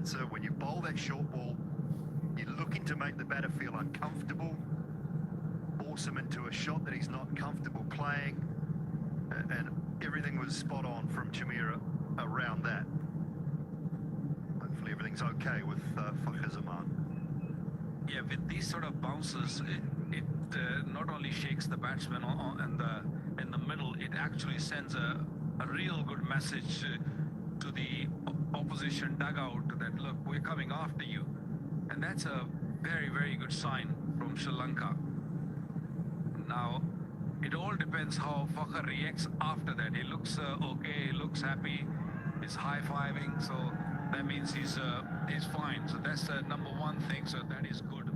bouncer, when you bowl that short ball, you're looking to make the batter feel uncomfortable, force him into a shot that he's not comfortable playing, and everything was spot on from Chamira around that. Hopefully everything's okay with Fakhar Zaman. Yeah, with these sort of bounces, it not only shakes the batsman in the middle, it actually sends a real good message to the opposition dugout that, look, we're coming after you. And that's a very, very good sign from Sri Lanka. Now, it all depends how Fakhar reacts after that. He looks okay, he looks happy, he's high-fiving, so that means he's fine. So that's the number one thing, so that is good.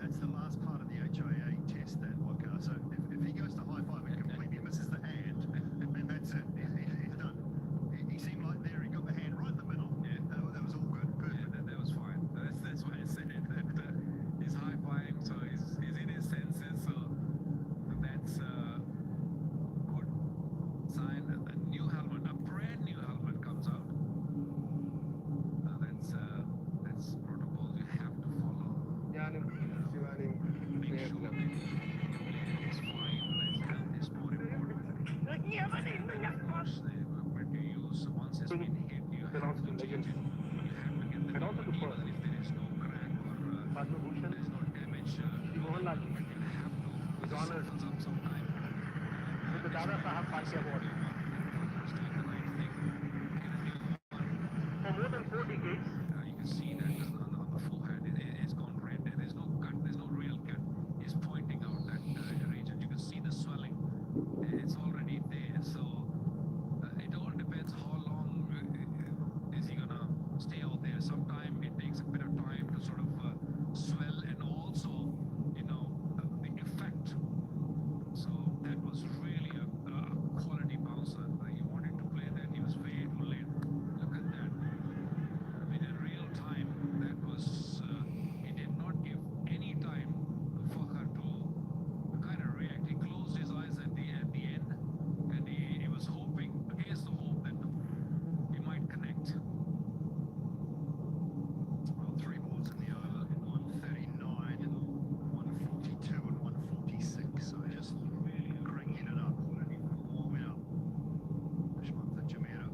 That's the last part of the HIA test, that Waka. So if he goes to high-five and completely misses the hand, then that's it. He's done. He seemed like there, he got the hand right in the middle. Yeah, that was all good. Yeah, that was fine. That's why I said it, that he's high-fiving, so he's in his senses, so that's a good sign. A new helmet, a brand new helmet comes out. That's protocols you have to follow. Yeah, Make sure that it's fine. Health is more important. When you use, once it's been hit, you have to change it. You have to get the even if there is no crack or there is no damage. But you have to. It happens up some time. the Dada Sahab Pharmacy Award. He's doing the right thing. Get a new one. For more than 4 decades, You can see that on the forehead, it's gone red. There's no cut, there's no real cut. He's pointing out that region. You can see the swelling. It's already there. So it all depends how long is he gonna stay out there. Sometimes it takes a bit of time to sort of swell, and also, the effect. So that was really a quality bouncer. He wanted to play that. He was way too late. Look at that. I mean, in real time, that was, he did not give any time for her to kind of react. He closed his eyes at the end, and he was hoping, against the hope, that he might connect. Well, 3 balls in the over, 139 and 142 and 146. So just really cranking it up, warming up. Shmantha Chamira.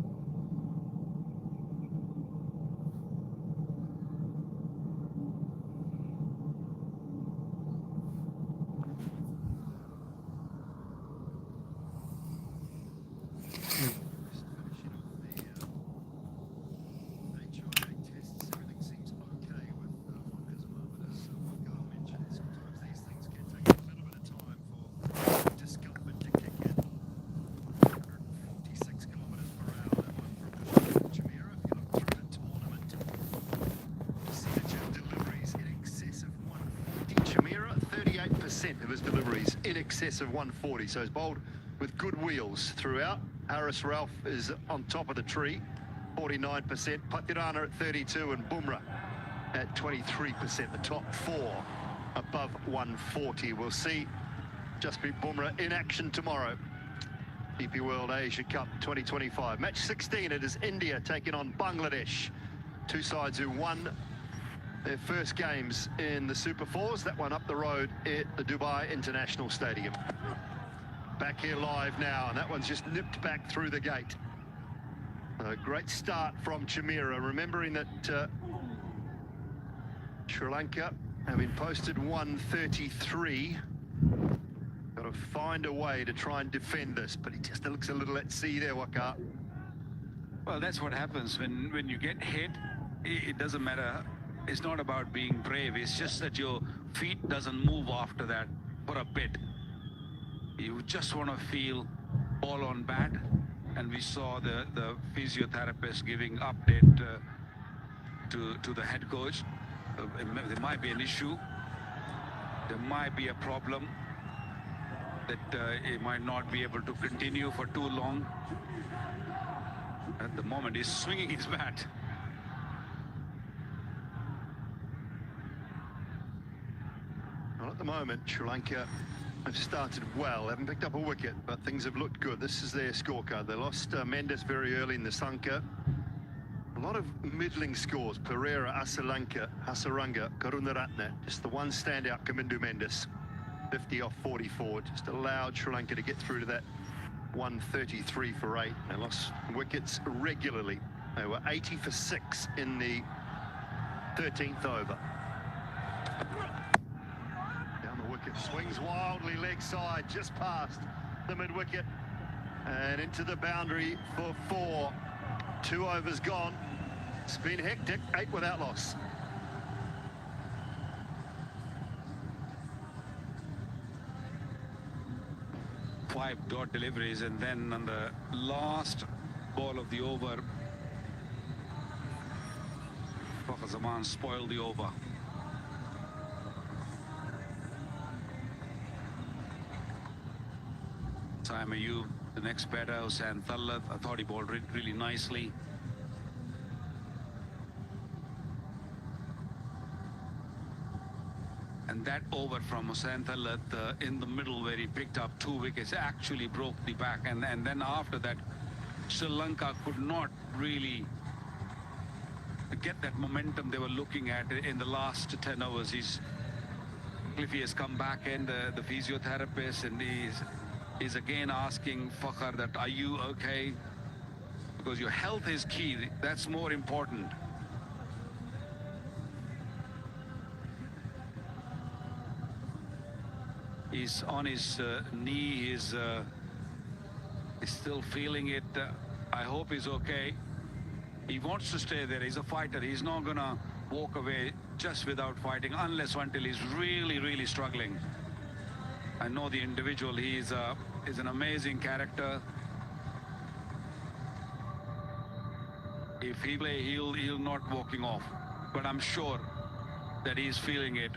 Just finishing off the HIA tests. Everything seems okay with Fakhar Zaman, but as Waka mentioned, sometimes these things can take a little bit of time for discomfort to kick in. 146 kilometres per hour, that one from Chamira. If you look through the tournament, percentage of deliveries in excess of 140. Chamira, 38% of his deliveries in excess of 140. So he's bowled with good wheels throughout. Haris Ralph is on top of the tree, 49%. Patirana at 32 and Bumrah at 23%. The top 4 above 140. We'll see Jasprit Bumrah in action tomorrow. DP World Asia Cup 2025. Match 16, it is India taking on Bangladesh. Two sides who won their first games in the Super Fours. That one up the road at the Dubai International Stadium. Back here live now, and that one's just nipped back through the gate. A great start from Chamira, remembering that Sri Lanka, having posted 133, got to find a way to try and defend this, but it just looks a little at sea there, Waka. Well, that's what happens when you get hit. It doesn't matter. It's not about being brave. It's just that your feet doesn't move after that for a bit. You just want to feel ball on bat, and we saw the physiotherapist giving update to the head coach. There might be an issue. There might be a problem that he might not be able to continue for too long. At the moment, he's swinging his bat. Well, at the moment, Sri Lanka have started well, haven't picked up a wicket, but things have looked good. This is their scorecard. They lost Mendes very early in the Sanka. A lot of middling scores. Pereira, Asalanka, Hasaranga, Karunaratne. Just the one standout, Kamindu Mendes. 50 off 44. Just allowed Sri Lanka to get through to that 133 for 8. They lost wickets regularly. They were 80 for 6 in the 13th over. Down the wicket, swings wildly leg side, just past the mid-wicket. And into the boundary for 4. 2 overs gone. It's been hectic, 8 without loss. Five dot deliveries, and then on the last ball of the over, Salazar spoiled the over. Time you, the next batter, Hussain Thallat. I thought he bowled really nicely. And that over from Hussain Thallat in the middle, where he picked up 2 wickets, actually broke the back. And then after that, Sri Lanka could not really get that momentum they were looking at in the last 10 overs. Cliffy has come back, and the physiotherapist, and is again asking Fakhar that, are you okay? Because your health is key. That's more important. He's on his knee. He's still feeling it. I hope he's okay. He wants to stay there. He's a fighter. He's not gonna walk away just without fighting, unless until he's really struggling. I know the individual. He's an amazing character. If he play, he'll not walking off. But I'm sure that he's feeling it.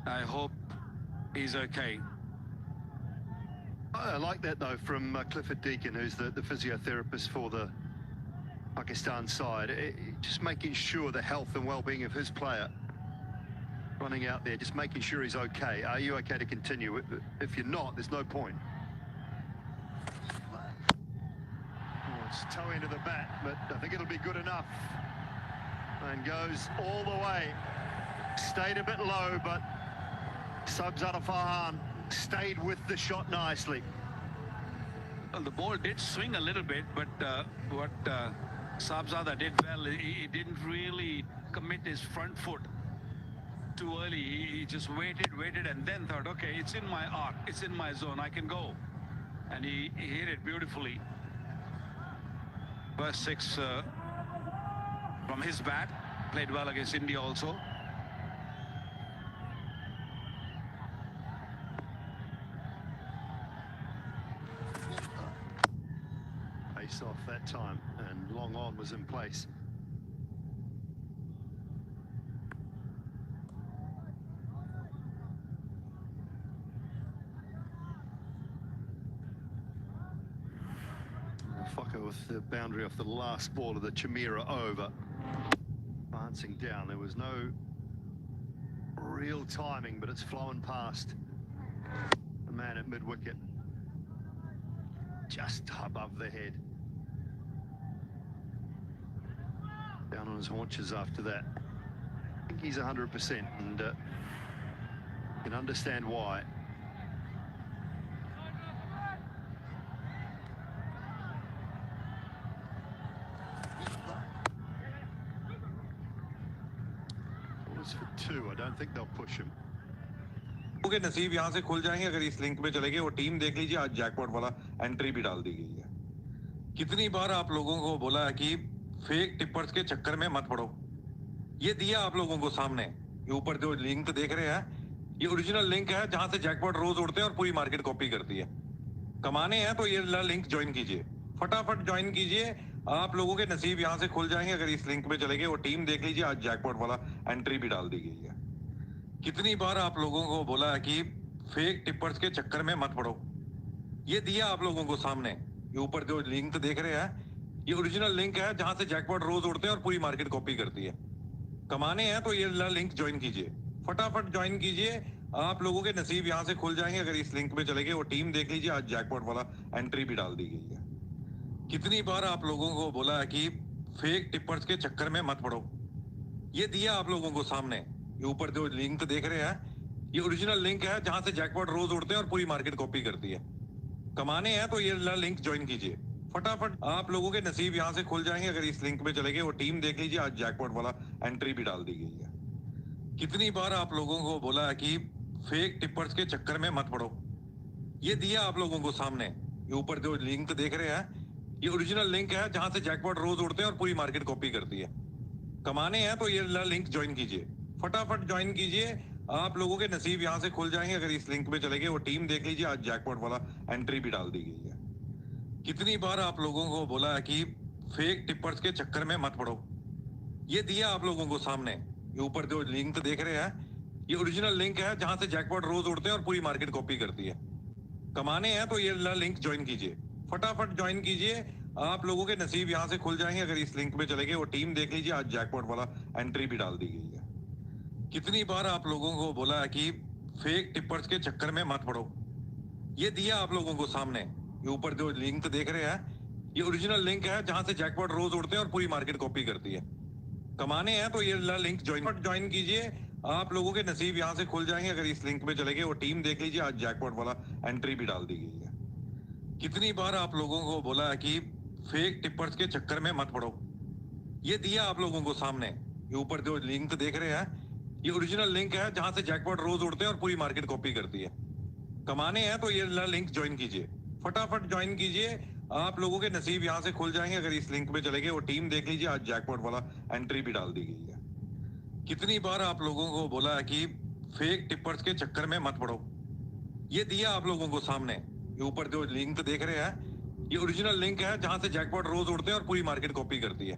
I hope he's okay. I like that, though, from Clifford Deacon, who's the physiotherapist for the Pakistan side. Just making sure the health and well-being of his player. Running out there, just making sure he's okay. Are you okay to continue? If you're not, there's no point. Oh, it's toe into the bat, but I think it'll be good enough. And goes all the way. Stayed a bit low, but Salazar Farhan stayed with the shot nicely. Well, the ball did swing a little bit, but what Salazar did well, he didn't really commit his front foot too early. He just waited, and then thought, okay, it's in my arc, it's in my zone, I can go. And he hit it beautifully. First 6 from his bat. Played well against India also. Pace off that time, and long on was in place. Fokker with the boundary off the last ball of the Chimera over. Advancing down, there was no real timing, but it's flowing past the man at mid-wicket. Just above the head. Down on his haunches after that. I think he's 100%, and can understand why. For 2, I don't think they'll push him. के नसीब यहाँ से खुल जाएंगे अगर इस link में चले गए। वो टीम देख लीजिए, आज जैकपॉट वाला एंट्री भी डाल दी गई है। कितनी बार आप लोगों को बोला है कि फेक टिपर्स के चक्कर में मत पड़ो। ये दिया आप लोगों को सामने, ये ऊपर जो लिंक देख रहे हैं, ये ओरिजिनल लिंक है जहां से जैकपॉट रोज उड़ते हैं और पूरी मार्केट कॉपी करती है। कमाने हैं तो ये लिंक ज्वाइन कीजिए, फटाफट ज्वाइन कीजिए। आप लोगों के नसीब यहाँ से खुल जाएंगे अगर इस लिंक में चले गए। वो टीम देख लीजिए, आज जैकपॉट वाला एंट्री भी डाल दी गई है। कितनी बार आप लोगों को बोला है कि फेक टिपर्स के चक्कर में मत पड़ो। ये दिया आप लोगों को सामने, ये ऊपर जो लिंक देख रहे हैं, ये ओरिजिनल लिंक है जहां से जैकपॉट रोज उड़ते हैं और पूरी मार्केट कॉपी करती है। कमाने हैं तो ये लिंक ज्वाइन कीजिए, फटाफट ज्वाइन कीजिए। आप लोगों के नसीब यहाँ से खुल जाएंगे अगर इस लिंक में चले गए। वो टीम देख लीजिए, आज जैकपॉट वाला एंट्री भी डाल दी गई है। कितनी बार आप लोगों को बोला है कि फेक टिपर्स के चक्कर में मत पड़ो। ये दिया आप लोगों को सामने, ये ऊपर जो लिंक देख रहे हैं, ये ओरिजिनल लिंक है जहां से जैकपॉट रोज उड़ते हैं और पूरी मार्केट कॉपी करती है। कमाने हैं तो ये लिंक ज्वाइन कीजिए फटाफट। आप लोगों के नसीब यहां से खुल जाएंगे अगर इस लिंक पे चले गए। वो टीम देख लीजिए, आज जैकपॉट वाला एंट्री भी डाल दी गई है। कितनी बार आप लोगों को बोला है कि फेक टिपर्स के चक्कर में मत पड़ो। ये दिया आप लोगों को सामने, ये ऊपर जो लिंक देख रहे हैं, ये ओरिजिनल लिंक है जहां से जैकपॉट रोज उड़ते हैं और पूरी मार्केट कॉपी करती है। कमाने हैं तो ये लिंक ज्वाइन कीजिए फटाफट, ज्वाइन कीजिए। आप लोगों के नसीब यहां से खुल जाएंगे अगर इस लिंक पे चले गए। वो टीम देख लीजिए, आज जैकपॉट वाला एंट्री भी डाल दी गई है। कितनी बार आप लोगों को बोला है कि फेक टिपर्स के चक्कर में मत पड़ो। ये दिया आप लोगों को सामने, ये ऊपर जो लिंक देख रहे हैं, ये ओरिजिनल लिंक है जहां से जैकपॉट रोज उड़ते हैं और पूरी मार्केट कॉपी करती है। कमाने हैं तो ये लिंक ज्वाइन कीजिए फटाफट, ज्वाइन कीजिए। आप लोगों के नसीब यहां से खुल जाएंगे अगर इस लिंक पे चले गए। वो टीम देख लीजिए, आज जैकपॉट वाला एंट्री भी डाल दी गई है। कितनी बार आप लोगों को बोला है कि फेक टिपर्स के चक्कर में मत पड़ो। ये दिया आप लोगों को सामने, ये ऊपर जो लिंक देख रहे हैं, ये ओरिजिनल लिंक है जहां से जैकपॉट रोज उड़ते हैं और पूरी मार्केट कॉपी करती है। कमाने हैं तो ये लिंक ज्वाइन कीजिए। आप लोगों के नसीब यहां से खुल जाएंगे अगर इस लिंक पे चले गए। वो टीम देख लीजिए, आज जैकपॉट वाला एंट्री भी डाल दी गई है। कितनी बार आप लोगों को बोला है कि फेक टिपर्स के चक्कर में मत पड़ो। ये दिया आप लोगों को सामने, ये ऊपर जो लिंक देख रहे हैं, ये ओरिजिनल लिंक है जहां से जैकपॉट रोज उड़ते हैं और पूरी मार्केट कॉपी करती है। कमाने हैं तो ये लिंक ज्वाइन कीजिए फटाफट, ज्वाइन कीजिए। आप लोगों के नसीब यहां से खुल जाएंगे अगर इस लिंक पे चले गए। वो टीम देख लीजिए, आज जैकपॉट वाला एंट्री भी डाल दी गई है। कितनी बार आप लोगों को बोला है कि फेक टिपर्स के चक्कर में मत पड़ो। ये दिया आप लोगों को सामने, ये ऊपर जो लिंक देख रहे हैं, ये ओरिजिनल लिंक है जहां से जैकपॉट रोज उड़ते हैं और पूरी मार्केट कॉपी करती है।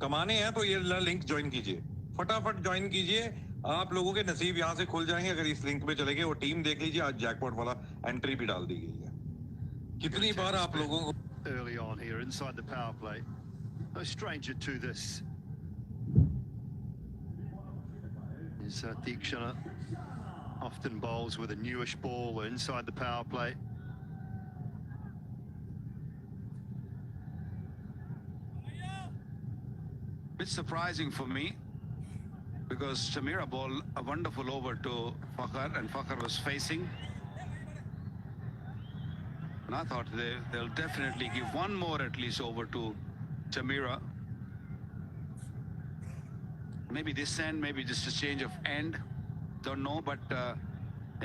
कमाने हैं तो ये लिंक ज्वाइन कीजिए फटाफट, ज्वाइन कीजिए। आप लोगों के नसीब यहां से खुल जाएंगे अगर इस लिंक पे चले गए। वो टीम देख लीजिए, आज जैकपॉट वाला एंट्री भी डाल दी गई है। कितनी बार आप लोगों को Early on here inside the power play. No stranger to this. Is Deekshana often bowls with a newish ball inside the power play. Bit surprising for me because Shamira bowled a wonderful over to Fakhar and Fakhar was facing. And I thought they'll definitely give one more at least over to Shamira. Maybe this end, maybe just a change of end. Don't know, but yeah,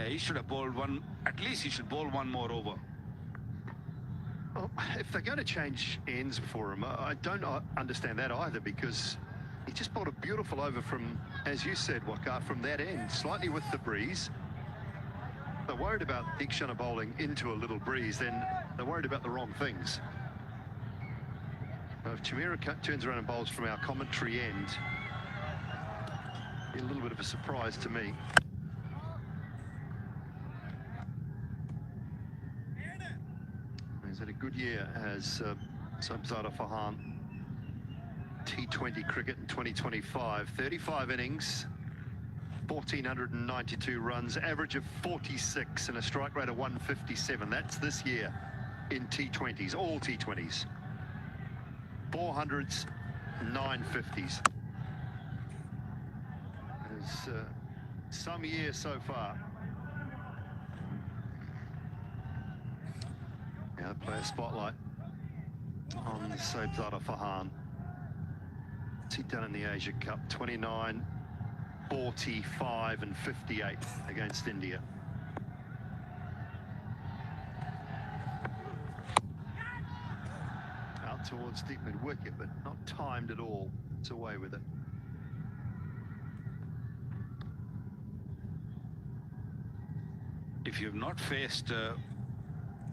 he should have bowled one. At least he should bowl one more over. Well, if they're going to change ends for him, I don't understand that either, because he just bowled a beautiful over from, as you said, Waqar, from that end, slightly with the breeze. They're worried about Deekshana bowling into a little breeze, then they're worried about the wrong things. If Chamira turns around and bowls from our commentary end, be a little bit of a surprise to me. He's had a good year as Salazar Farhan. T20 cricket in 2025, 35 innings, 1,492 runs, average of 46 and a strike rate of 157. That's this year in T20s, all T20s. 400s, 950s. It's some year so far. Now play a spotlight on Salazar Farhan. What's he done in the Asia Cup? 29, 45 and 58 against India. Out towards deep mid wicket, but not timed at all. It's away with it. If you've not faced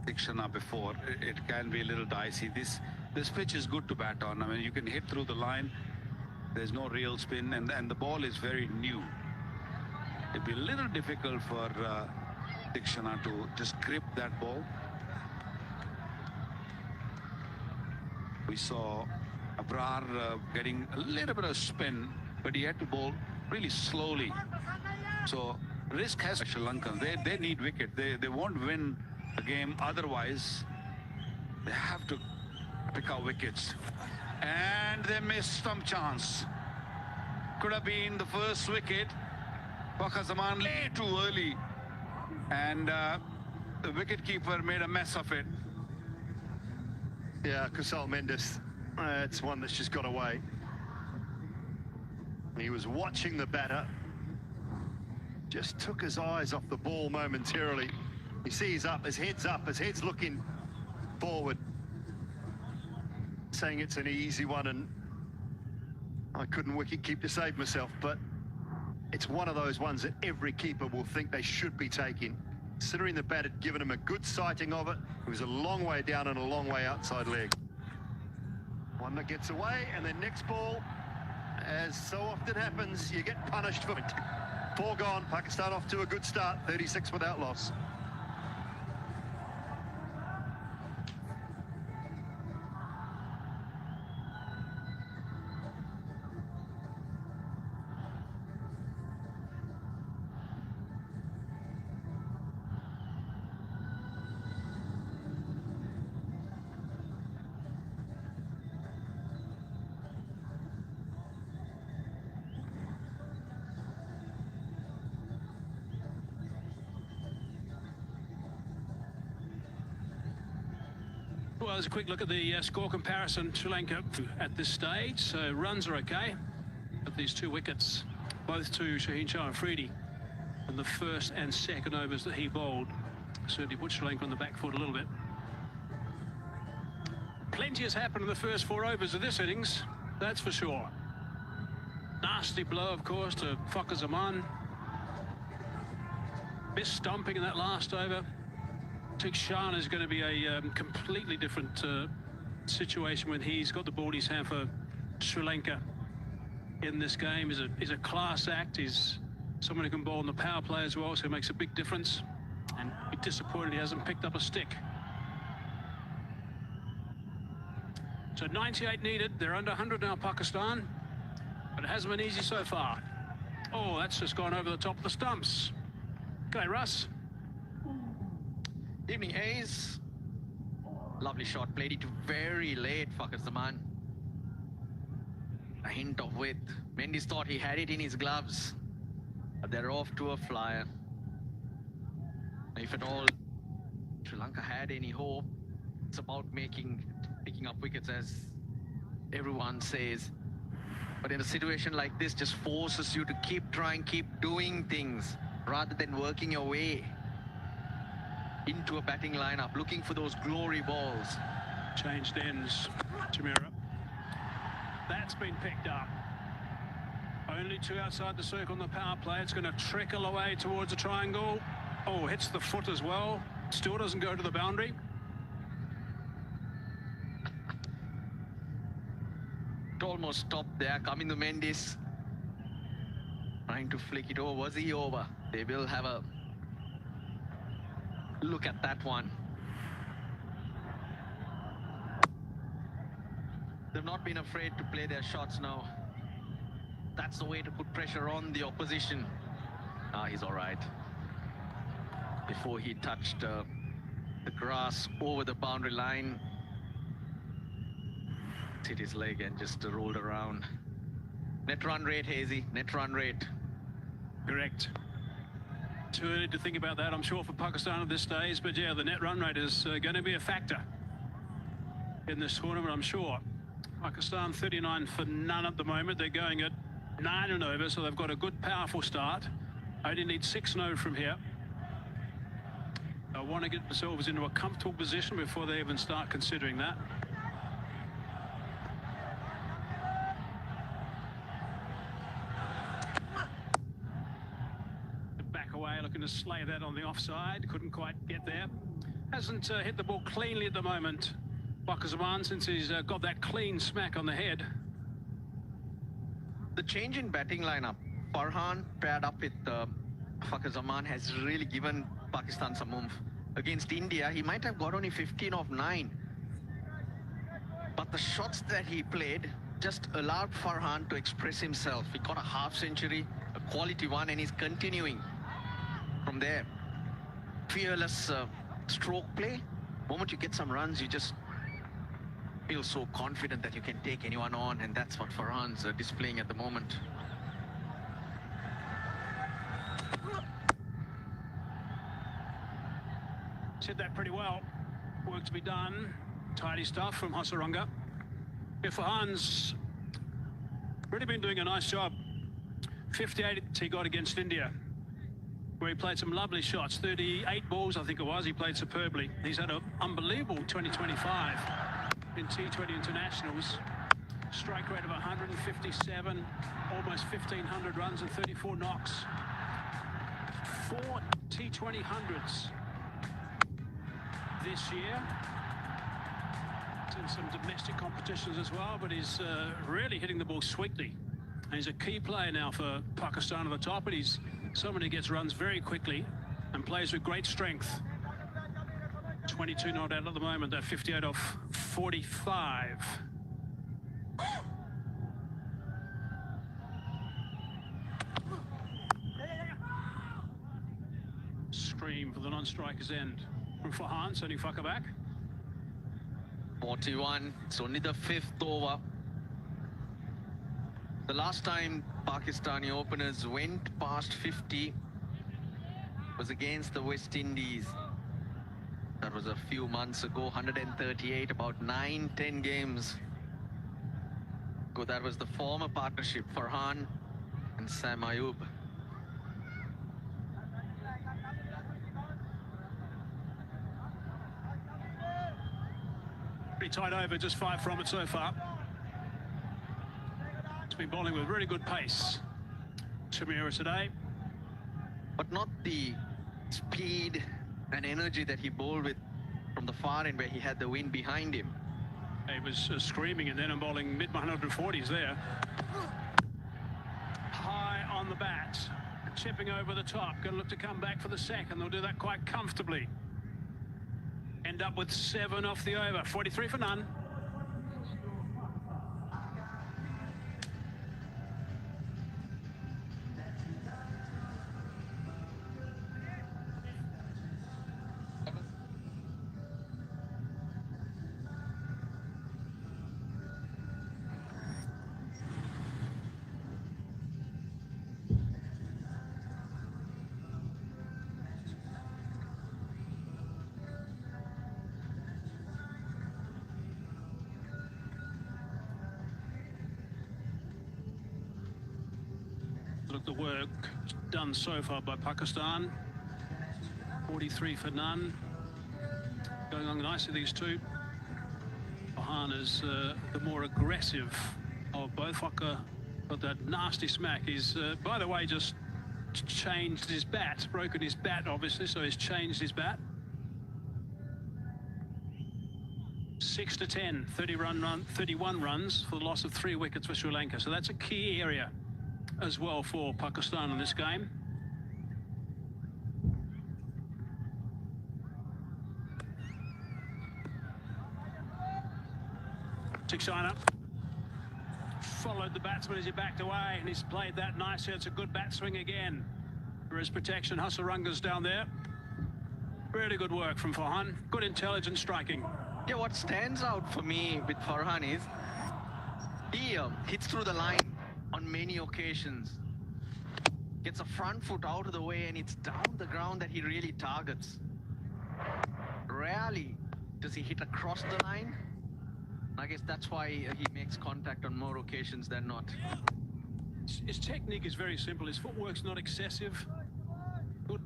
Deekshana before, it can be a little dicey. This pitch is good to bat on. I mean, you can hit through the line. There's no real spin, and the ball is very new. It'd be a little difficult for Deekshana to just grip that ball. We saw Abrar getting a little bit of spin, but he had to bowl really slowly. So risk has Sri Lanka. They need wicket. They won't win the game otherwise. They have to pick our wickets. And they missed some chance. Could have been the first wicket. Zaman lay too early. And the wicketkeeper made a mess of it. Yeah, Kusal Mendes, it's one that's just got away. He was watching the batter. Just took his eyes off the ball momentarily. You see he's up, his head's looking forward. Saying it's an easy one and I couldn't wicket keep to save myself, but it's one of those ones that every keeper will think they should be taking. Considering the bat had given him a good sighting of it, it was a long way down and a long way outside leg. One that gets away, and then next ball, as so often happens, you get punished for it. 4 gone, Pakistan off to a good start, 36 without loss. Well, there's a quick look at the score comparison. Sri Lanka at this stage, so runs are okay. But these 2 wickets, both to Shaheen Shah Afridi, in the first and second overs that he bowled, certainly put Sri Lanka on the back foot a little bit. Plenty has happened in the first 4 overs of this innings, that's for sure. Nasty blow, of course, to Zaman. Missed stumping in that last over. Tikshan is going to be a completely different situation when he's got the ball in his hand for Sri Lanka in this game. He's a class act. He's someone who can bowl on the power play as well, so it makes a big difference. And be disappointed he hasn't picked up a stick. So 98 needed. They're under 100 now, Pakistan. But it hasn't been easy so far. Oh, that's just gone over the top of the stumps. Okay, Russ. Evening, Hayes. Lovely shot, played it very late, Zaman. A hint of width. Mendes thought he had it in his gloves, but they're off to a flyer. If at all Sri Lanka had any hope, it's about picking up wickets, as everyone says. But in a situation like this, just forces you to keep trying, keep doing things, rather than working your way into a batting lineup, looking for those glory balls. Changed ends, Jamira. That's been picked up. Only 2 outside the circle on the power play. It's going to trickle away towards the triangle. Oh, hits the foot as well. Still doesn't go to the boundary. It almost stopped there. Coming to Mendes, trying to flick it over. Was he over? They will have a look at that one. They've not been afraid to play their shots now. That's the way to put pressure on the opposition. He's all right. Before he touched the grass over the boundary line, hit his leg and just rolled around. Net run rate, Hazy. Net run rate. Correct. Too early to think about that, I'm sure, for Pakistan at this stage. But yeah, the net run rate is going to be a factor in this tournament, I'm sure. Pakistan 39 for none at the moment. They're going at 9 and over, so they've got a good, powerful start. Only need 6 and over from here. I want to get themselves into a comfortable position before they even start considering that. Looking to slay that on the offside, couldn't quite get there. Hasn't hit the ball cleanly at the moment, Zaman, since he's got that clean smack on the head. The change in batting lineup, Farhan paired up with Zaman, has really given Pakistan some oomph. Against India, he might have got only 15 of 9. But the shots that he played just allowed Farhan to express himself. He got a half century, a quality one, and he's continuing from there. Fearless stroke play. The moment you get some runs, you just feel so confident that you can take anyone on, and that's what Farhan's displaying at the moment. Said that pretty well. Work to be done. Tidy stuff from Hasaranga. Yeah, Farhan's really been doing a nice job. 58 he got against India, where he played some lovely shots. 38 balls, I think it was. He played superbly. He's had an unbelievable 2025 in T20 internationals. Strike rate of 157, almost 1,500 runs and 34 knocks. 4 T20 hundreds this year. It's in some domestic competitions as well, but he's really hitting the ball sweetly. And he's a key player now for Pakistan at the top, and he's someone who gets runs very quickly and plays with great strength. 22 not out at the moment, that 58 off 45. Scream for the non-striker's end from Farhan, sending Fucker back. 41, it's only the 5th over. The last time Pakistani openers went past 50 was against the West Indies. That was a few months ago, 138, about 9-10 games ago. That was the former partnership, Farhan and Sam Ayub. Pretty tight over, just 5 from it so far. He's been bowling with really good pace, Chamira today. But not the speed and energy that he bowled with from the far end where he had the wind behind him. He was screaming and then I'm bowling mid-140s there. High on the bat, chipping over the top. Going to look to come back for the second. They'll do that quite comfortably. End up with 7 off the over. 43 for none. Look, the work done so far by Pakistan. 43 for none. Going on nicely, these two. Farhan is the more aggressive of both. Fucker got that nasty smack. He's, by the way, just changed his bat, broken his bat, obviously, so he's changed his bat. 6 to 10, 31 runs for the loss of 3 wickets for Sri Lanka. So that's a key area as well for Pakistan in this game. Tiksana followed the batsman as he backed away, and he's played that nicely. It's a good bat swing again for his protection. Hasaranga's down there. Really good work from Farhan. Good intelligent striking. Yeah, what stands out for me with Farhan is he hits through the line on many occasions. Gets a front foot out of the way, and it's down the ground that he really targets. Rarely does he hit across the line. I guess that's why he makes contact on more occasions than not. His technique is very simple. His footwork's not excessive. Good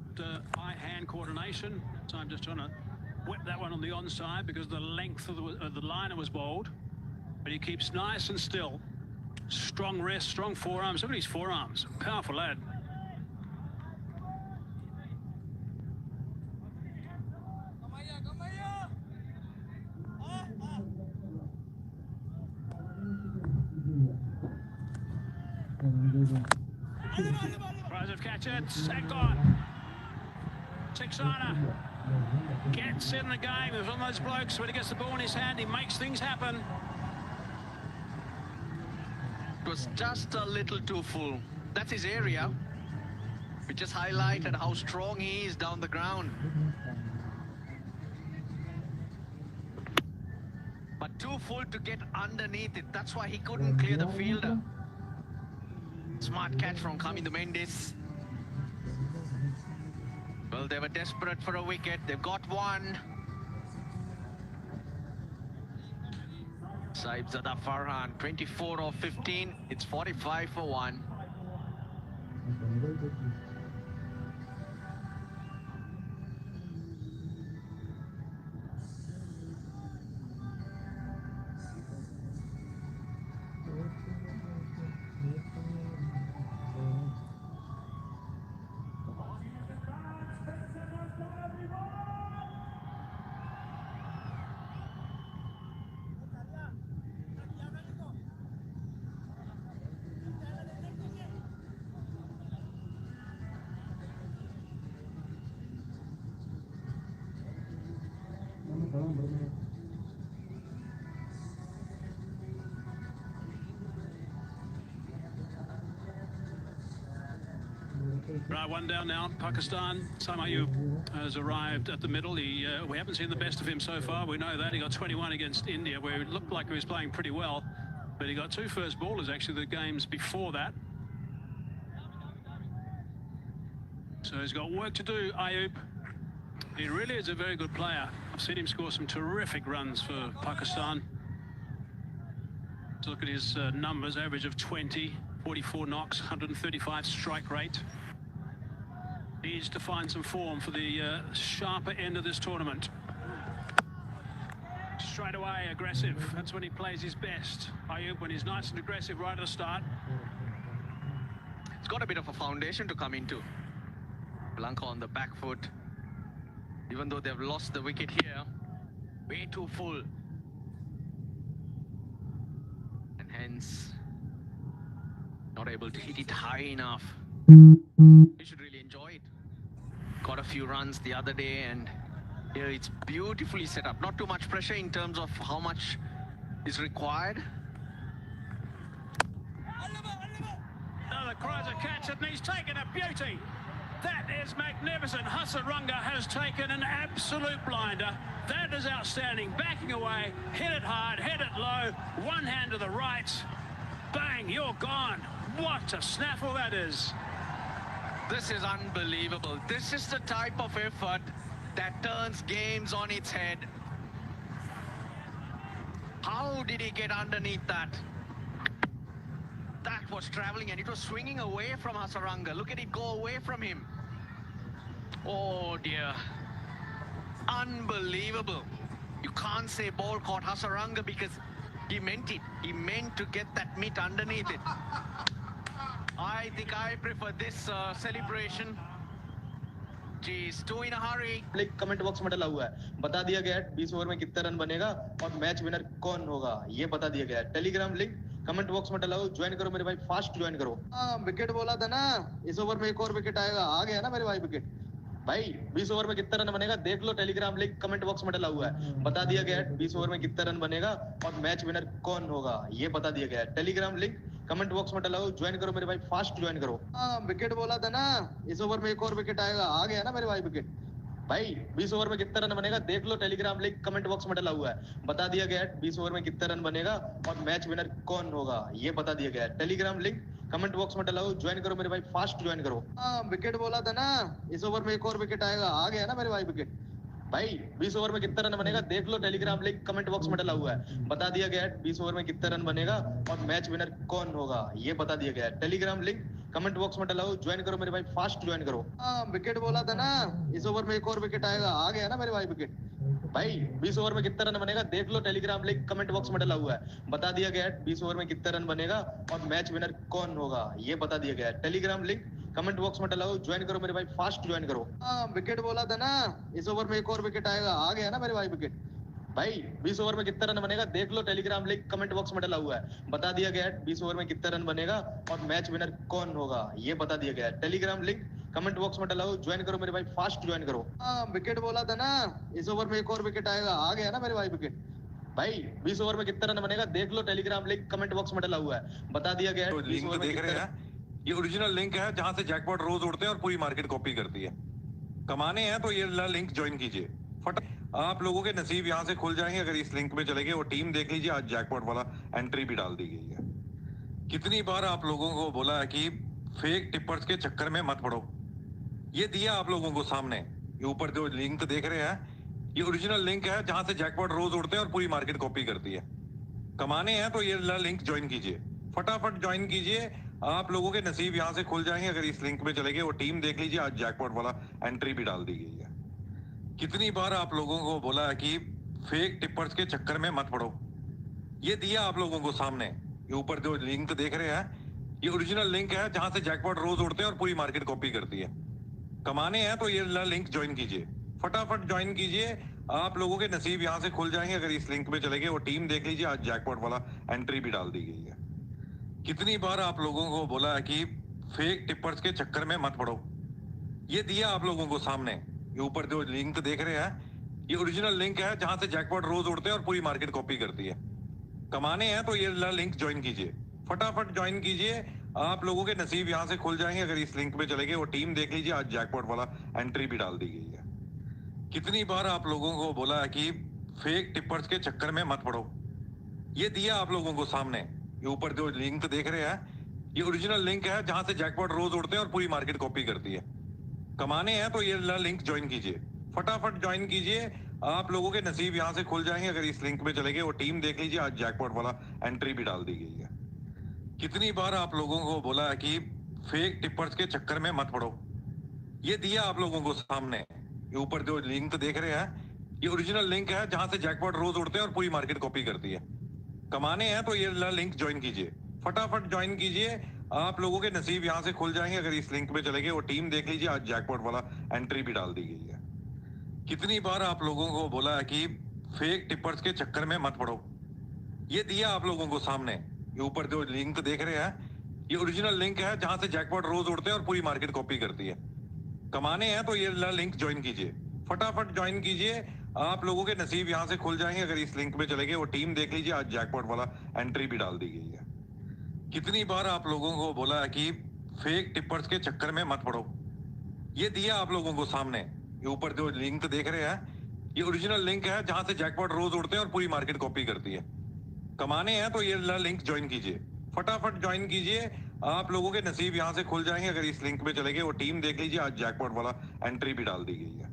eye-hand coordination. So I'm just trying to whip that one on the onside because the length of the liner was bowled. But he keeps nice and still. Strong wrist, strong forearms. Look at his forearms. Powerful lad. Razov catch it, sacked on. Tiksana gets in the game. He's one of those blokes when he gets the ball in his hand, he makes things happen. It was just a little too full. That's his area. We just highlighted how strong he is down the ground. but too full to get underneath it. That's why he couldn't clear the fielder. Smart catch from Kamindo Mendes. Well, they were desperate for a wicket. They've got one. Saibzada Farhan, 24 of 15. It's 45 for 1. Right, one down now. Pakistan. Sam Ayub has arrived at the middle. We haven't seen the best of him so far. We know that. He got 21 against India, where it looked like he was playing pretty well. But he got 2 first ballers, actually, the games before that. So he's got work to do, Ayub. He really is a very good player. I've seen him score some terrific runs for Pakistan. Let's look at his numbers. Average of 20, 44 knocks, 135 strike rate. Needs to find some form for the sharper end of this tournament. Straight away, aggressive. That's when he plays his best. Ayub, when he's nice and aggressive right at the start. It's got a bit of a foundation to come into. Lanka on the back foot. Even though they've lost the wicket here, way too full. And hence, not able to hit it high enough. You should really enjoy it. Got a few runs the other day, and here it's beautifully set up. Not too much pressure in terms of how much is required. Oh, the cries a catch, and he's taken a beauty. That is magnificent. Hasaranga has taken an absolute blinder. That is outstanding. Backing away, hit it hard, hit it low, one hand to the right. Bang, you're gone. What a snaffle that is. This is unbelievable. This is the type of effort that turns games on its head. How did he get underneath that? That was traveling and it was swinging away from Hasaranga. Look at it go away from him. Oh dear. Unbelievable. You can't say ball caught Hasaranga because he meant it. He meant to get that mitt underneath it. I think I prefer this celebration. Geez, 2 in a hurry. Comment box में डला हुआ है, बता दिया गया है 20 over में कितना रन बनेगा और मैच विनर कौन होगा, ये बता दिया गया है। टेलीग्राम लिंक कमेंट बॉक्स में डला हो, ज्वाइन करो मेरे भाई, फास्ट ज्वाइन करो। विकेट बोला था ना, इस ओवर में एक और विकेट आएगा, आ गया ना मेरे भाई विकेट। भाई 20 ओवर में कितना रन बनेगा देख लो, टेलीग्राम लिंक कमेंट बॉक्स में डला हुआ है, बता दिया गया है 20 ओवर में कितना रन बनेगा और मैच विनर कौन होगा, ये बता दिया गया है। टेलीग्राम लिंक कमेंट बॉक्स में डला हो, ज्वाइन करो मेरे भाई, फास्ट ज्वाइन करो। विकेट बोला था ना, इस ओवर में एक और विकेट आएगा, आ गया ना मेरे भाई विकेट। भाई 20 ओवर में कितना रन बनेगा देख लो, टेलीग्राम लिंक कमेंट बॉक्स में डला हुआ है, बता दिया गया है 20 ओवर में कितना रन बनेगा और मैच विनर कौन होगा, ये बता दिया गया है। टेलीग्राम लिंक कमेंट बॉक्स में डला हो, ज्वाइन करो मेरे भाई, फास्ट ज्वाइन करो। विकेट बोला था ना, इस ओवर में एक और विकेट आएगा, आ गया ना मेरे भाई विकेट। भाई 20 ओवर में कितना रन बनेगा देख लो, टेलीग्राम लिंक कमेंट बॉक्स में डला हुआ है, बता दिया गया है 20 ओवर में कितना रन बनेगा और मैच विनर कौन होगा, ये बता दिया गया है। टेलीग्राम लिंक कमेंट बॉक्स में डला हो, ज्वाइन करो मेरे भाई, फास्ट ज्वाइन करो। विकेट बोला था ना, इस ओवर में एक और विकेट आएगा, आ गया ना मेरे भाई विकेट। भाई 20 ओवर में कितना रन बनेगा देख लो, टेलीग्राम लिंक कमेंट बॉक्स में डला हुआ है, बता दिया गया है 20 ओवर में कितना रन बनेगा और मैच विनर कौन होगा, ये बता दिया गया है। टेलीग्राम लिंक कमेंट बॉक्स में डला हो, ज्वाइन करो मेरे भाई, फास्ट ज्वाइन करो। विकेट बोला था ना, इस ओवर में एक और विकेट आएगा, आ गया ना मेरे भाई विकेट। भाई 20 ओवर में कितना रन बनेगा देख लो, टेलीग्राम लिंक कमेंट बॉक्स में डला हुआ है, बता दिया गया है 20 ओवर में कितना रन बनेगा और मैच विनर कौन होगा, ये बता दिया गया है। टेलीग्राम लिंक कमेंट बॉक्स में डला हो, ज्वाइन करो मेरे भाई, फास्ट ज्वाइन करो। विकेट बोला था ना, इस ओवर में एक और विकेट आएगा, आ गया ना मेरे भाई विकेट। भाई 20 ओवर में कितना रन बनेगा देख लो, टेलीग्राम लिंक कमेंट बॉक्स में डला हुआ है, बता दिया गया है 20 लिंक ओवर में देख रहे कितना हैं, ये ओरिजिनल लिंक है जहां से जैकपॉट रोज उड़ते हैं और पूरी मार्केट कॉपी करती है। कमाने हैं तो ये लिंक ज्वाइन कीजिए। आप लोगों के नसीब यहाँ से खुल जाएंगे अगर इस लिंक में चले गए। वो टीम देख लीजिए, आज जैकपॉट वाला एंट्री भी डाल दी गई है। कितनी बार आप लोगों को बोला है कि फेक टिपर्स के चक्कर में मत पड़ो। ये दिया आप लोगों को सामने, ये ऊपर जो लिंक देख रहे हैं, ये ओरिजिनल लिंक है जहां से जैकपॉट रोज उड़ते हैं और पूरी मार्केट कॉपी करती है। कमाने हैं तो ये लिंक ज्वाइन कीजिए, फटाफट ज्वाइन कीजिए। आप लोगों के नसीब यहाँ से खुल जाएंगे अगर इस लिंक में चले गए। वो टीम देख लीजिए, आज जैकपॉट वाला एंट्री भी डाल दी गई है। कितनी बार आप लोगों को बोला है कि फेक टिपर्स के चक्कर में मत पड़ो। ये दिया आप लोगों को सामने, ये ऊपर जो लिंक देख रहे हैं, ये ओरिजिनल लिंक है जहां से जैकपॉट रोज उड़ते हैं और पूरी मार्केट कॉपी करती है। कमाने हैं तो ये लिंक ज्वाइन कीजिए, फटाफट ज्वाइन कीजिए। आप लोगों के नसीब यहाँ से खुल जाएंगे अगर इस लिंक में चले गए। वो टीम देख लीजिए, आज जैकपॉट वाला एंट्री भी डाल दी गई है। कितनी बार आप लोगों को बोला है कि फेक टिपर्स के चक्कर में मत पड़ो। ये दिया आप लोगों को सामने, ये ऊपर जो लिंक देख रहे हैं, ये ओरिजिनल लिंक है जहां से जैकपॉट रोज उड़ते हैं और पूरी मार्केट कॉपी करती है। कमाने हैं तो ये लिंक ज्वाइन कीजिए, फटाफट ज्वाइन कीजिए। आप लोगों के नसीब यहाँ से खुल जाएंगे अगर इस लिंक में चले गए। वो टीम देख लीजिए, आज जैकपॉट वाला एंट्री भी डाल दी गई है। कितनी बार आप लोगों को बोला है कि फेक टिपर्स के चक्कर में मत पड़ो। ये दिया आप लोगों को सामने, ये ऊपर जो लिंक देख रहे हैं, ये ओरिजिनल लिंक है जहां से जैकपॉट रोज उड़ते हैं और पूरी मार्केट कॉपी करती है। कमाने हैं तो ये लिंक ज्वाइन कीजिए, फटाफट ज्वाइन कीजिए। आप लोगों के नसीब यहाँ से खुल जाएंगे अगर इस लिंक में चले गए। वो टीम देख लीजिए, आज जैकपॉट वाला एंट्री भी डाल दी गई है। कितनी बार आप लोगों को बोला है कि फेक टिपर्स के चक्कर में मत पड़ो। ये दिया आप लोगों को सामने, ये ऊपर जो लिंक देख रहे हैं, ये ओरिजिनल लिंक है जहां से जैकपॉट रोज उड़ते हैं और पूरी मार्केट कॉपी करती है। कमाने हैं तो ये लिंक ज्वाइन कीजिए, फटाफट ज्वाइन कीजिए। आप लोगों के नसीब यहाँ से खुल जाएंगे अगर इस लिंक में चले गए। वो टीम देख लीजिए, आज जैकपॉट वाला एंट्री भी डाल दी गई है। कितनी बार आप लोगों को बोला है कि फेक टिपर्स के चक्कर में मत पड़ो। ये दिया आप लोगों को सामने, ये ऊपर जो लिंक देख रहे हैं, ये ओरिजिनल लिंक है जहां से जैकपॉट रोज उड़ते हैं और पूरी मार्केट कॉपी करती है। कमाने हैं तो ये लिंक ज्वाइन कीजिए, फटाफट ज्वाइन कीजिए। आप लोगों के नसीब यहाँ से खुल जाएंगे अगर इस लिंक में चले गए। वो टीम देख लीजिए, आज जैकपॉट वाला एंट्री भी डाल दी गई है। कितनी बार आप लोगों को बोला है कि फेक टिपर्स के चक्कर में मत पड़ो। ये दिया आप लोगों को सामने, ये ऊपर जो लिंक देख रहे हैं, ये ओरिजिनल लिंक है जहां से जैकपॉट रोज उड़ते हैं और पूरी मार्केट कॉपी करती है। कमाने हैं तो ये लिंक ज्वाइन कीजिए, फटाफट ज्वाइन कीजिए। आप लोगों के नसीब यहाँ से खुल जाएंगे अगर इस लिंक में चले गए। वो टीम देख लीजिए, आज जैकपॉट वाला एंट्री भी डाल दी गई है।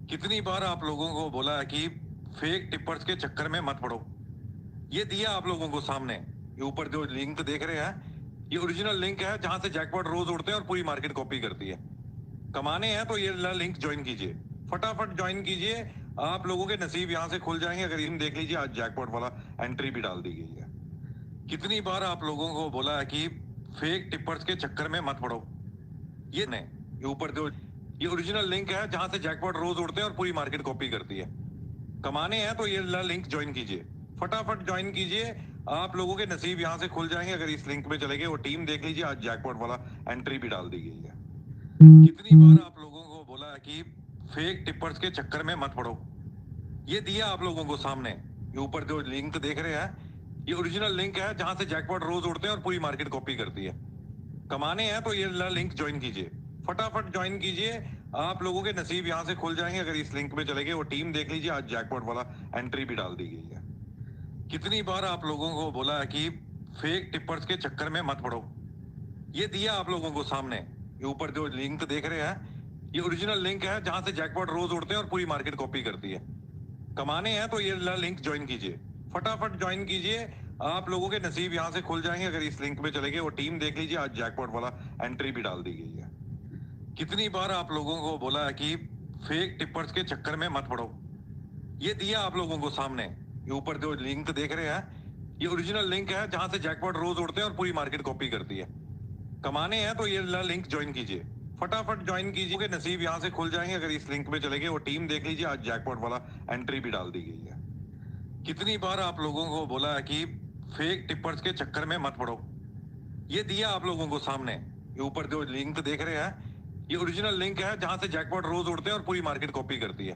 कितनी बार आप लोगों को बोला है कि फेक टिपर्स के चक्कर में मत पड़ो। ये दिया आप लोगों को सामने, ये ऊपर जो लिंक देख रहे हैं, ये ओरिजिनल लिंक है जहां से जैकपॉट रोज उड़ते हैं और पूरी मार्केट कॉपी करती है। कमाने हैं तो ये लिंक ज्वाइन कीजिए, फटाफट ज्वाइन कीजिए। आप लोगों के नसीब यहाँ से खुल जाएंगे अगर टीम देख लीजिए, आज जैकपॉट वाला एंट्री भी डाल दी गई है। कितनी बार आप लोगों को बोला है कि फेक टिपर्स के चक्कर में मत पड़ो। ये ऊपर जो ये ओरिजिनल लिंक है जहां से जैकपॉट रोज उड़ते हैं और पूरी मार्केट कॉपी करती है। कमाने हैं तो ये लिंक ज्वाइन कीजिए, फटाफट ज्वाइन कीजिए। आप लोगों के नसीब यहाँ से खुल जाएंगे अगर इस लिंक में चले गए। वो टीम देख लीजिए, आज जैकपॉट वाला एंट्री भी डाल दी गई है। कितनी बार आप लोगों को बोला है कि फेक टिपर्स के चक्कर में मत पड़ो। ये दिया आप लोगों को सामने, ये ऊपर जो लिंक देख रहे हैं, ये ओरिजिनल लिंक है जहां से जैकपॉट रोज उड़ते हैं और पूरी मार्केट कॉपी करती है। कमाने हैं तो ये लिंक ज्वाइन कीजिए, फटाफट ज्वाइन कीजिए। आप लोगों के नसीब यहाँ से खुल जाएंगे अगर इस लिंक में चले गए। वो टीम देख लीजिए, आज जैकपॉट वाला एंट्री भी डाल दी गई है। कितनी बार आप लोगों को बोला है कि फेक टिपर्स के चक्कर में मत पड़ो। ये दिया आप लोगों को सामने, ये ऊपर जो लिंक देख रहे हैं, ये ओरिजिनल लिंक है जहां से जैकपॉट रोज उड़ते हैं और पूरी मार्केट कॉपी करती है। कमाने हैं तो ये लिंक ज्वाइन कीजिए, फटाफट ज्वाइन कीजिए। आप लोगों के नसीब यहाँ से खुल जाएंगे अगर इस लिंक में चले गए। वो टीम देख लीजिए, आज जैकपॉट वाला एंट्री भी डाल दी गई है। कितनी बार आप लोगों को बोला है कि फेक टिपर्स के चक्कर में मत पड़ो। ये दिया आप लोगों को सामने, ये ऊपर जो लिंक देख रहे हैं, ये ओरिजिनल लिंक है जहां से जैकपॉट रोज उड़ते हैं और पूरी मार्केट कॉपी करती है। कमाने हैं तो ये लिंक ज्वाइन कीजिए, फटाफट ज्वाइन कीजिए। के नसीब यहाँ से खुल जाएंगे अगर इस लिंक में चले गए। वो टीम देख लीजिए, आज जैकपॉट वाला एंट्री भी डाल दी गई है। कितनी बार आप लोगों को बोला है कि फेक टिपर्स के चक्कर में मत पड़ो। ये दिया आप लोगों को सामने, ये ऊपर जो लिंक देख रहे हैं, ये ओरिजिनल लिंक है जहां से जैकपॉट रोज उड़ते हैं और पूरी मार्केट कॉपी करती है।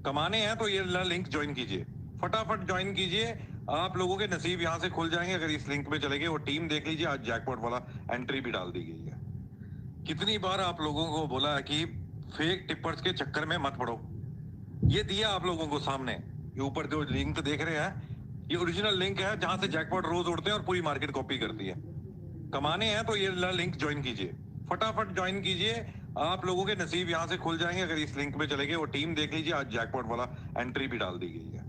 कमाने हैं तो ये लिंक ज्वाइन कीजिए, फटाफट ज्वाइन कीजिए। आप लोगों के नसीब यहाँ से खुल जाएंगे अगर इस लिंक में चले गए। वो टीम देख लीजिए, आज जैकपॉट वाला एंट्री भी डाल दी गई है। कितनी बार आप लोगों को बोला है कि फेक टिपर्स के चक्कर में मत पड़ो। ये दिया आप लोगों को सामने, ये ऊपर जो लिंक देख रहे हैं ये ओरिजिनल लिंक है जहां से जैकपॉट रोज उड़ते हैं और पूरी मार्केट कॉपी करती है। कमाने हैं तो ये लिंक ज्वाइन कीजिए, फटाफट ज्वाइन कीजिए। आप लोगों के नसीब यहाँ से खुल जाएंगे अगर इस लिंक पे चले गए। वो टीम देख लीजिए, आज जैकपॉट वाला एंट्री भी डाल दी गई है।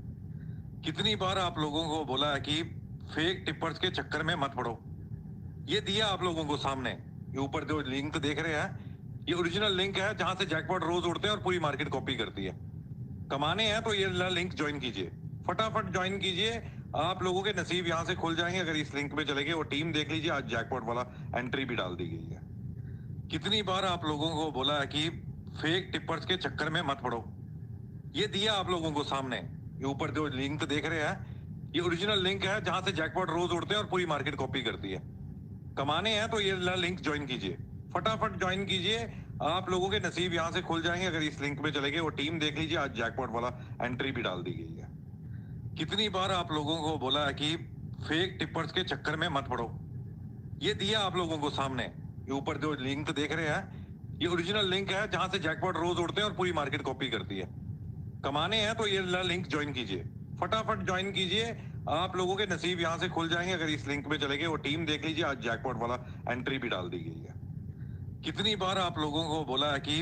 कितनी बार आप लोगों को बोला है कि फेक टिप्पर्स के चक्कर में मत पड़ो। ये दिया आप लोगों को सामने, ये ऊपर जो लिंक देख रहे हैं ये ओरिजिनल लिंक है जहां से जैकपॉट रोज उड़ते हैं और पूरी मार्केट कॉपी करती है। कमाने हैं तो ये लिंक ज्वाइन कीजिए, फटाफट ज्वाइन कीजिए। आप लोगों के नसीब यहाँ से खुल जाएंगे अगर इस लिंक पे चले गए। वो टीम देख लीजिए, आज जैकपॉट वाला एंट्री भी डाल दी गई है। कितनी बार आप लोगों को बोला है कि फेक टिप्पर्स के चक्कर में मत पड़ो। ये दिया आप लोगों को सामने, ये ऊपर जो लिंक देख रहे हैं ये ओरिजिनल लिंक है जहां से जैकपॉट रोज उड़ते हैं और पूरी मार्केट कॉपी करती है। कमाने हैं तो ये लिंक ज्वाइन कीजिए, फटाफट ज्वाइन कीजिए। आप लोगों के नसीब यहाँ से खुल जाएंगे अगर इस लिंक पे चले गए। वो टीम देख लीजिए, आज जैकपॉट वाला एंट्री भी डाल दी गई है। कितनी बार आप लोगों को बोला है कि फेक टिप्पर्स के चक्कर में मत पड़ो। ये दिया आप लोगों को सामने, ये ऊपर जो लिंक देख रहे हैं ये ओरिजिनल लिंक है जहां से जैकपॉट रोज उड़ते हैं और पूरी मार्केट कॉपी करती है। कमाने हैं तो ये लिंक ज्वाइन कीजिए, फटाफट ज्वाइन कीजिए। आप लोगों के नसीब यहाँ से खुल जाएंगे अगर इस लिंक पे चले गए। वो टीम देख लीजिए, आज जैकपॉट वाला एंट्री भी डाल दी गई है। कितनी बार आप लोगों को बोला है कि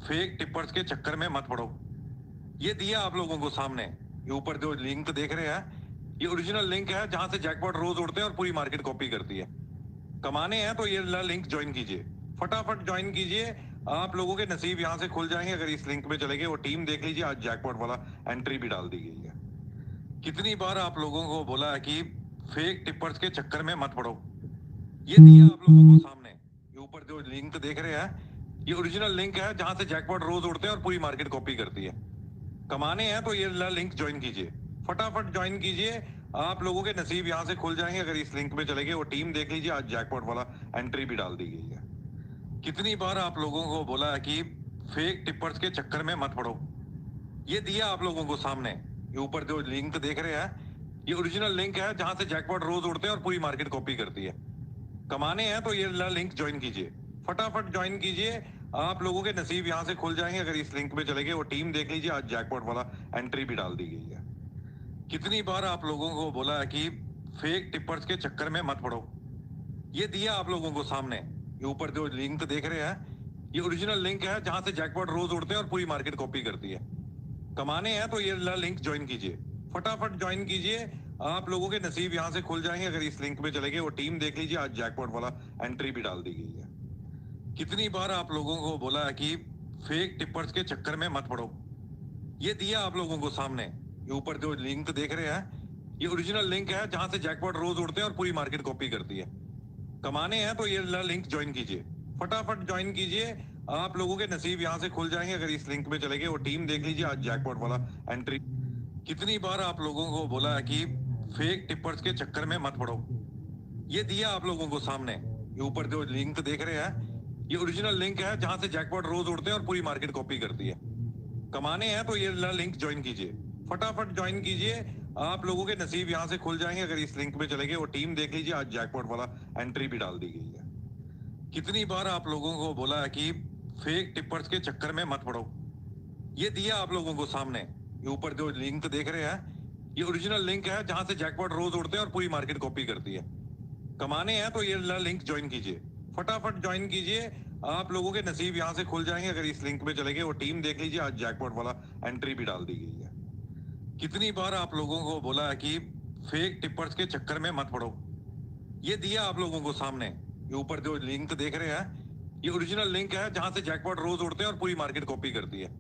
फेक टिप्पर्स के चक्कर में मत पड़ो। ये दिया आप लोगों को सामने, ये ऊपर जो लिंक देख रहे हैं ये ओरिजिनल लिंक है जहां से जैकपॉट रोज उड़ते हैं और पूरी मार्केट कॉपी करती है। कमाने हैं तो ये लिंक ज्वाइन कीजिए, फटाफट ज्वाइन कीजिए। आप लोगों के नसीब यहाँ से खुल जाएंगे अगर इस लिंक पे चले गए। वो टीम देख लीजिए, आज जैकपॉट वाला एंट्री भी डाल दी गई है। कितनी बार आप लोगों को बोला है कि फेक टिप्पर्स के चक्कर में मत पड़ो। ये दिया आप लोगों को सामने, ये ऊपर जो लिंक देख रहे हैं ये ओरिजिनल लिंक है जहां से जैकपॉट रोज उड़ते हैं और पूरी मार्केट कॉपी करती है। कमाने हैं तो ये लिंक ज्वाइन कीजिए, फटाफट ज्वाइन कीजिए। आप लोगों के नसीब यहाँ से खुल जाएंगे अगर इस लिंक पे चले गए। वो टीम देख लीजिए, आज जैकपॉट वाला एंट्री भी डाल दी गई है। कितनी बार आप लोगों को बोला है कि फेक टिप्पर्स के चक्कर में मत पड़ो। ये दिया आप लोगों को सामने, ये ऊपर जो लिंक देख रहे हैं ये ओरिजिनल लिंक है जहां से जैकपॉट रोज उड़ते हैं और पूरी मार्केट कॉपी करती है। कमाने हैं तो ये लिंक ज्वाइन कीजिए, फटाफट ज्वाइन कीजिए। आप लोगों के नसीब यहाँ से खुल जाएंगे अगर इस लिंक पे चले गए। वो टीम देख लीजिए, आज जैकपॉट वाला एंट्री भी डाल दी गई है। कितनी बार आप लोगों को बोला है कि फेक टिप्पर्स के चक्कर में मत पड़ो। ये दिया आप लोगों को सामने, ये ऊपर जो लिंक देख रहे हैं ये ओरिजिनल लिंक है जहां से जैकपॉट रोज उड़ते हैं और पूरी मार्केट कॉपी करती है। कमाने हैं तो ये लिंक ज्वाइन कीजिए, फटाफट ज्वाइन कीजिए। आप लोगों के नसीब यहाँ से खुल जाएंगे अगर इस लिंक पे चले गए। वो टीम देख लीजिए, आज जैकपॉट वाला एंट्री भी डाल दी गई है। कितनी बार आप लोगों को बोला है कि फेक टिप्पर्स के चक्कर में मत पड़ो। ये दिया आप लोगों को सामने, ये ऊपर जो लिंक देख रहे हैं ये ओरिजिनल लिंक है जहां से जैकपॉट रोज उड़ते हैं और पूरी मार्केट कॉपी करती है। कमाने हैं तो ये लिंक ज्वाइन कीजिए, फटाफट ज्वाइन कीजिए। आप लोगों के नसीब यहाँ से खुल जाएंगे अगर इस लिंक पे चले गए। वो टीम देख लीजिए, आज जैकपॉट वाला एंट्री। कितनी बार आप लोगों को बोला है कि फेक टिप्पर्स के चक्कर में मत पड़ो। ये दिया आप लोगों को सामने, ये ऊपर जो लिंक देख रहे हैं ये ओरिजिनल लिंक है जहां से जैकपॉट रोज उड़ते हैं और पूरी मार्केट कॉपी करती है। कमाने हैं तो ये लिंक ज्वाइन कीजिए, फटाफट ज्वाइन कीजिए। आप लोगों के नसीब यहाँ से खुल जाएंगे अगर इस लिंक पे चले गए। वो टीम देख लीजिए, आज जैकपॉट वाला एंट्री भी डाल दी गई है। कितनी बार आप लोगों को बोला है कि फेक टिप्पर्स के चक्कर में मत पड़ो। ये दिया आप लोगों को सामने, ये ऊपर जो लिंक देख रहे हैं ये ओरिजिनल लिंक है जहां से जैकपॉट रोज उड़ते हैं और पूरी मार्केट कॉपी करती है। कमाने हैं तो ये लिंक ज्वाइन कीजिए, फटाफट ज्वाइन कीजिए। आप लोगों के नसीब यहाँ से खुल जाएंगे अगर इस लिंक पे चले गए। वो टीम देख लीजिए, आज जैकपॉट वाला एंट्री भी डाल दी गई है। कितनी बार आप लोगों को बोला है कि फेक टिप्पर्स के चक्कर में मत पड़ो। ये दिया आप लोगों को सामने, ये ऊपर जो लिंक देख रहे हैं ये ओरिजिनल लिंक है जहां से जैकपॉट रोज उड़ते हैं और पूरी मार्केट कॉपी करती है।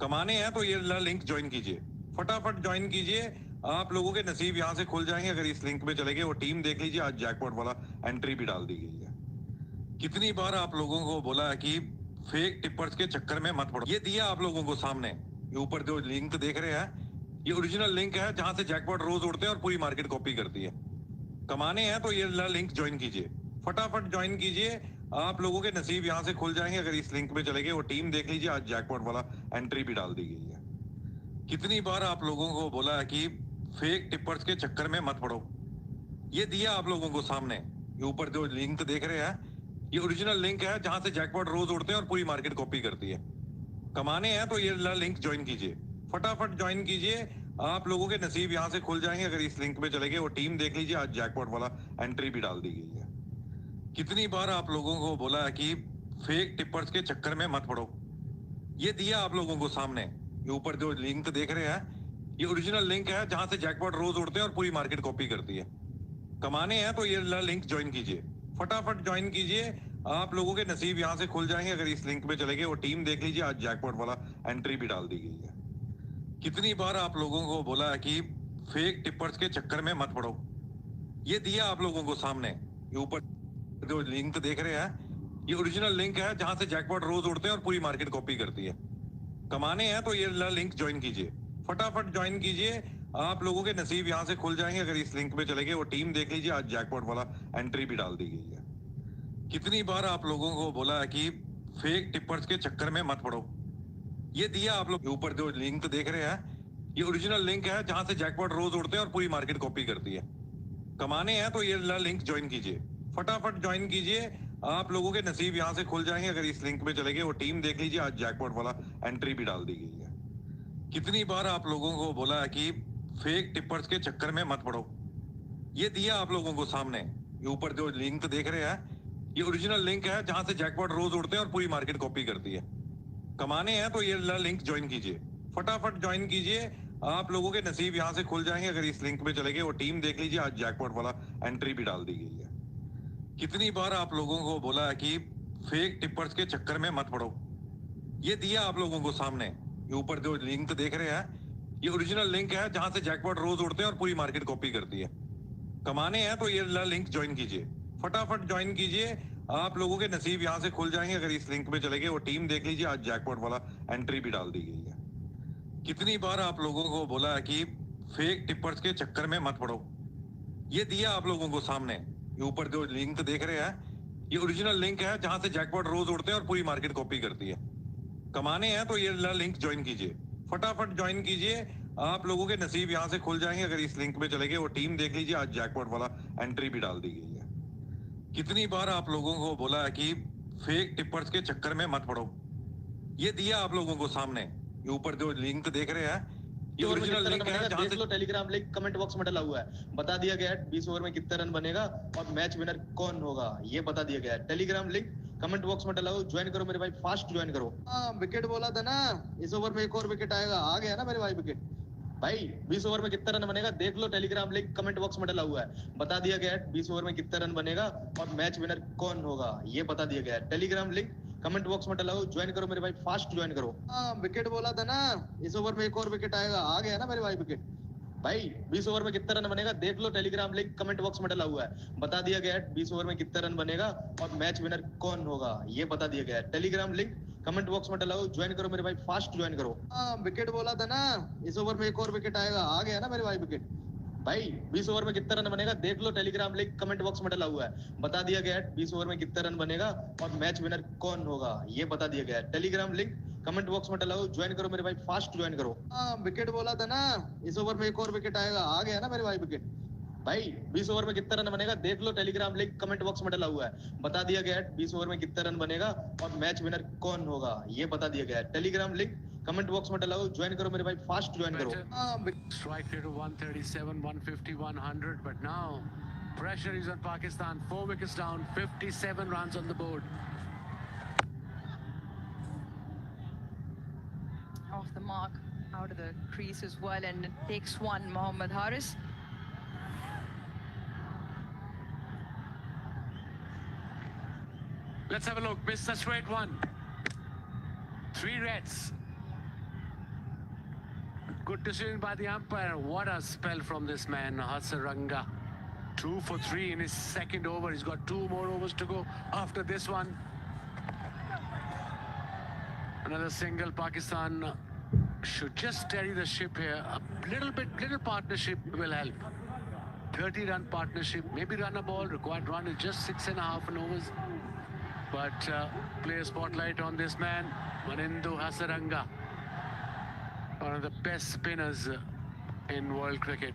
कमाने हैं तो ये लिंक ज्वाइन कीजिए, फटाफट ज्वाइन कीजिए। आप लोगों के नसीब यहाँ से खुल जाएंगे अगर इस लिंक पे चले गए। वो टीम देख लीजिए, आज जैकपॉट वाला एंट्री भी डाल दी गई है। कितनी बार आप लोगों को बोला है कि फेक टिप्पर्स के चक्कर में मत पड़ो। ये दिया आप लोगों को सामने, ये ऊपर जो लिंक देख रहे हैं ये ओरिजिनल लिंक है जहां से जैकपॉट रोज उड़ते हैं और पूरी मार्केट कॉपी करती है। कमाने हैं तो ये लिंक ज्वाइन कीजिए, फटाफट ज्वाइन कीजिए। आप लोगों के नसीब यहाँ से खुल जाएंगे अगर इस लिंक पे चले गए। वो टीम देख लीजिए, आज जैकपॉट वाला एंट्री भी डाल दी गई है। कितनी बार आप लोगों को बोला है कि फेक टिप्पर्स के चक्कर में मत पड़ो। ये दिया आप लोगों को सामने, ये ऊपर जो लिंक देख रहे हैं ये ओरिजिनल लिंक है जहां से जैकपॉट रोज उड़ते हैं और पूरी मार्केट कॉपी करती है। कमाने हैं तो ये लिंक ज्वाइन कीजिए, फटाफट ज्वाइन कीजिए, आप लोगों के नसीब यहाँ से खुल जाएंगे अगर इस लिंक पे चले गए। वो टीम देख लीजिए, आज जैकपॉट वाला एंट्री भी डाल दी गई है। कितनी बार आप लोगों को बोला है कि फेक टिपर्स के चक्कर में मत पड़ो। ये दिया आप लोगों को सामने, ये ऊपर जो लिंक देख रहे हैं, ये ओरिजिनल लिंक है जहां से जैकपॉट रोज उड़ते हैं और पूरी मार्केट कॉपी करती है। कमाने हैं तो ये लिंक ज्वाइन कीजिए, फटाफट ज्वाइन कीजिए, आप लोगों के नसीब यहाँ से खुल जाएंगे अगर इस लिंक पे चले गए। वो टीम देख लीजिए, आज जैकपॉट वाला एंट्री भी डाल दी गई है। कितनी बार आप लोगों को बोला है कि फेक टिपर्स के चक्कर में मत पड़ो। ये दिया आप लोगों को सामने, ये ऊपर जो लिंक देख रहे हैं, ये ओरिजिनल लिंक है जहां से जैकपॉट रोज उड़ते हैं और पूरी मार्केट कॉपी करती है। कमाने हैं तो ये लिंक ज्वाइन कीजिए, फटाफट ज्वाइन कीजिए, आप लोगों के नसीब यहाँ से खुल जाएंगे अगर इस लिंक पे चले गए। वो टीम देख लीजिए, आज जैकपॉट वाला एंट्री भी डाल दी गई है। कितनी बार आप लोगों को बोला है कि फेक टिपर्स के चक्कर में मत पड़ो। ये दिया आप लोग, ऊपर जो लिंक देख रहे हैं, ये ओरिजिनल लिंक है जहां से जैकपॉट रोज उड़ते हैं और पूरी मार्केट कॉपी करती है। कमाने हैं तो ये लिंक ज्वाइन कीजिए, फटाफट ज्वाइन कीजिए, आप लोगों के नसीब यहाँ से खुल जाएंगे अगर इस लिंक पे चले गए। वो टीम देख लीजिए, आज जैकपॉट वाला एंट्री भी डाल दी गई है। कितनी बार आप लोगों को बोला है कि फेक टिपर्स के चक्कर में मत पड़ो। ये दिया आप लोगों को सामने, ये ऊपर जो लिंक देख रहे हैं, ये ओरिजिनल लिंक है जहां से जैकपॉट रोज उड़ते हैं और पूरी मार्केट कॉपी करती है। कमाने हैं तो ये लिंक ज्वाइन कीजिए, फटाफट ज्वाइन कीजिए, आप लोगों के नसीब यहाँ से खुल जाएंगे अगर इस लिंक पे चले गए। वो टीम देख लीजिए, आज जैकपॉट वाला एंट्री भी डाल दी गई है। कितनी बार आप लोगों को बोला है कि फेक टिपर्स के चक्कर में मत पड़ो। ये दिया आप लोगों को सामने, ये ऊपर जो लिंक देख रहे हैं, ये ओरिजिनल लिंक है जहां से जैकपॉट रोज उड़ते हैं और पूरी मार्केट कॉपी करती है। कमाने हैं तो ये लिंक ज्वाइन कीजिए, फटाफट ज्वाइन कीजिए, आप लोगों के नसीब यहाँ से खुल जाएंगे अगर इस लिंक पे चले गए। वो टीम देख लीजिए, आज जैकपॉट वाला एंट्री भी डाल दी गई है। कितनी बार आप लोगों को बोला है कि फेक टिपर्स के चक्कर में मत पड़ो। ये दिया आप लोगों को सामने, ये ऊपर जो लिंक देख रहे हैं, ये ओरिजिनल लिंक है जहां से जैकपॉट रोज उड़ते हैं और पूरी मार्केट कॉपी करती है। कमाने हैं तो ये लिंक ज्वाइन कीजिए, फटाफट ज्वाइन कीजिए, आप लोगों के नसीब यहाँ से खुल जाएंगे अगर इस लिंक पे चले गए। वो टीम देख लीजिए, आज जैकपॉट वाला एंट्री भी डाल दी गई है। कितनी बार आप लोगों को बोला है कि फेक टिपर्स के चक्कर में मत पड़ो। ये दिया आप लोगों को सामने, ये ऊपर जो लिंक देख रहे हैं, ये ओवर में ओरिजिनल कितना रन लिंक है बनेगा जहां देख से लो, टेलीग्राम लिंक कमेंट बॉक्स में डला हुआ है। बता दिया गया है 20 ओवर में कितना रन बनेगा और मैच विनर कौन होगा, ये बता दिया गया है। टेलीग्राम लिंक कमेंट बॉक्स में डला हुआ, ज्वाइन करो मेरे भाई, फास्ट ज्वाइन करो। विकेट बोला था ना, इस ओवर में एक और विकेट आएगा, आ गया ना मेरे भाई विकेट। भाई 20 ओवर में कितना रन बनेगा देख लो, टेलीग्राम लिंक कमेंट बॉक्स में डला हुआ है। बता दिया गया है 20 ओवर में कितना रन बनेगा और मैच विनर कौन होगा, ये बता दिया गया है। टेलीग्राम लिंक कमेंट बॉक्स में डला हुआ, ज्वाइन करो मेरे भाई, फास्ट ज्वाइन करो। विकेट बोला था ना, इस ओवर में एक और विकेट आएगा, आ गया ना मेरे भाई विकेट। भाई 20 ओवर में कितना रन बनेगा देख लो, टेलीग्राम लिंक कमेंट बॉक्स में डला हुआ है। बता दिया गया है 20 ओवर में कितना रन बनेगा और मैच विनर कौन होगा, ये बता दिया गया है। टेलीग्राम लिंक कमेंट बॉक्स में डला हुआ, ज्वाइन करो मेरे भाई, फास्ट ज्वाइन करो। विकेट बोला था ना, इस ओवर में एक और विकेट आएगा, आ गया ना मेरे भाई विकेट। भाई 20 ओवर में कितना रन बनेगा देख लो, टेलीग्राम लिंक कमेंट बॉक्स में डला हुआ है। बता दिया गया है 20 ओवर में कितना रन बनेगा और मैच विनर कौन होगा, ये बता दिया गया है। टेलीग्राम लिंक कमेंट बॉक्स में डला हुआ, ज्वाइन करो मेरे भाई, फास्ट ज्वाइन करो। विकेट बोला था ना, इस ओवर में एक और विकेट आएगा, आ गया ना मेरे भाई विकेट। भाई 20 ओवर में कितना रन बनेगा देख लो, टेलीग्राम लिंक कमेंट बॉक्स में डला हुआ है। बता दिया गया है 20 ओवर में कितना रन बनेगा और मैच विनर कौन होगा, ये बता दिया गया है। टेलीग्राम लिंक कमेंट बॉक्स में डला हुआ, ज्वाइन करो मेरे भाई, फास्ट ज्वाइन करो। Strike rate of 137, 150, 100, but now pressure is on Pakistan. 4 wickets down, 57 runs on the board. Off the mark, out of the crease as well, and it takes one, Mohammad Haris. Let's have a look. Missed a straight one. 3 reds. Good decision by the umpire. What a spell from this man, Hasaranga. 2 for 3 in his second over. He's got 2 more overs to go after this one. Another single. Pakistan should just steady the ship here. A little partnership will help. 30-run partnership, maybe run a ball. Required run is just 6.5 in overs. But play a spotlight on this man, Manindu Hasaranga, one of the best spinners in world cricket.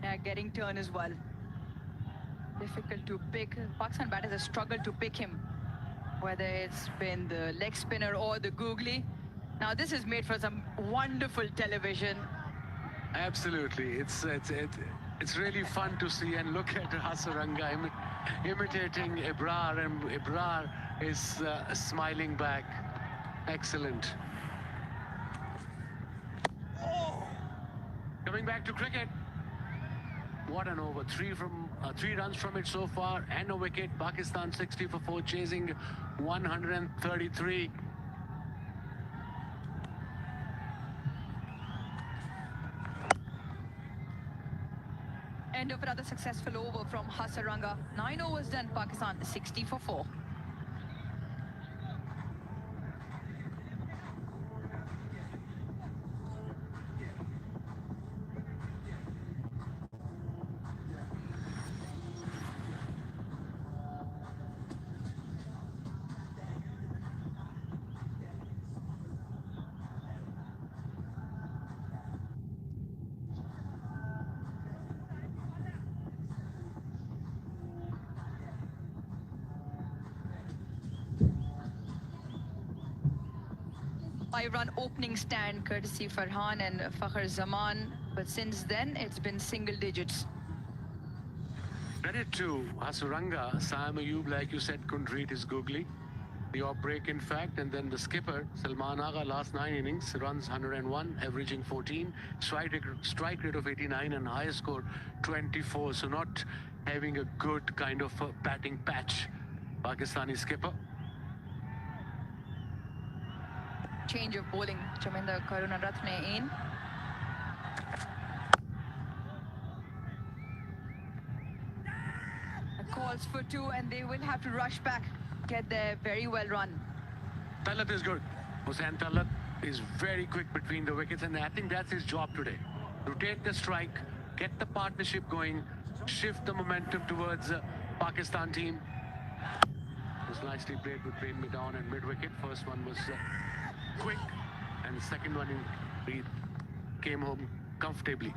Yeah, getting turn as well. Difficult to pick. Pakistan batters have struggled to pick him. whether it's been the leg spinner or the googly. Now this is made for some wonderful television. Absolutely. It's really fun to see, and look at Hasaranga imitating Ebrar, and Ebrar is smiling back. Excellent. Coming back to cricket. What an over. Three runs from it so far and a wicket. Pakistan 60 for 4, chasing 133. End of another successful over from Hasaranga. 9 overs done, Pakistan 60 for 4. Five-run opening stand courtesy Farhan and Fakhar Zaman, but since then it's been single digits. Credit to Hasaranga. Sam Ayub, like you said, couldn't read his googly. The off break, in fact, and then the skipper, Salman Agha, last 9 innings, runs 101, averaging 14, strike rate of 89, and highest score 24. So not having a good kind of batting patch. Pakistani skipper. Change of bowling. Chaminda Karunaratne in. Calls for 2, and they will have to rush back. Get there, very well run. Tallat is good. Hussain Tallat is very quick between the wickets, and I think that's his job today. Rotate the strike, get the partnership going, shift the momentum towards Pakistan team. It was nicely played between mid-on and mid-wicket. First one was quick, and the second one he came home comfortably.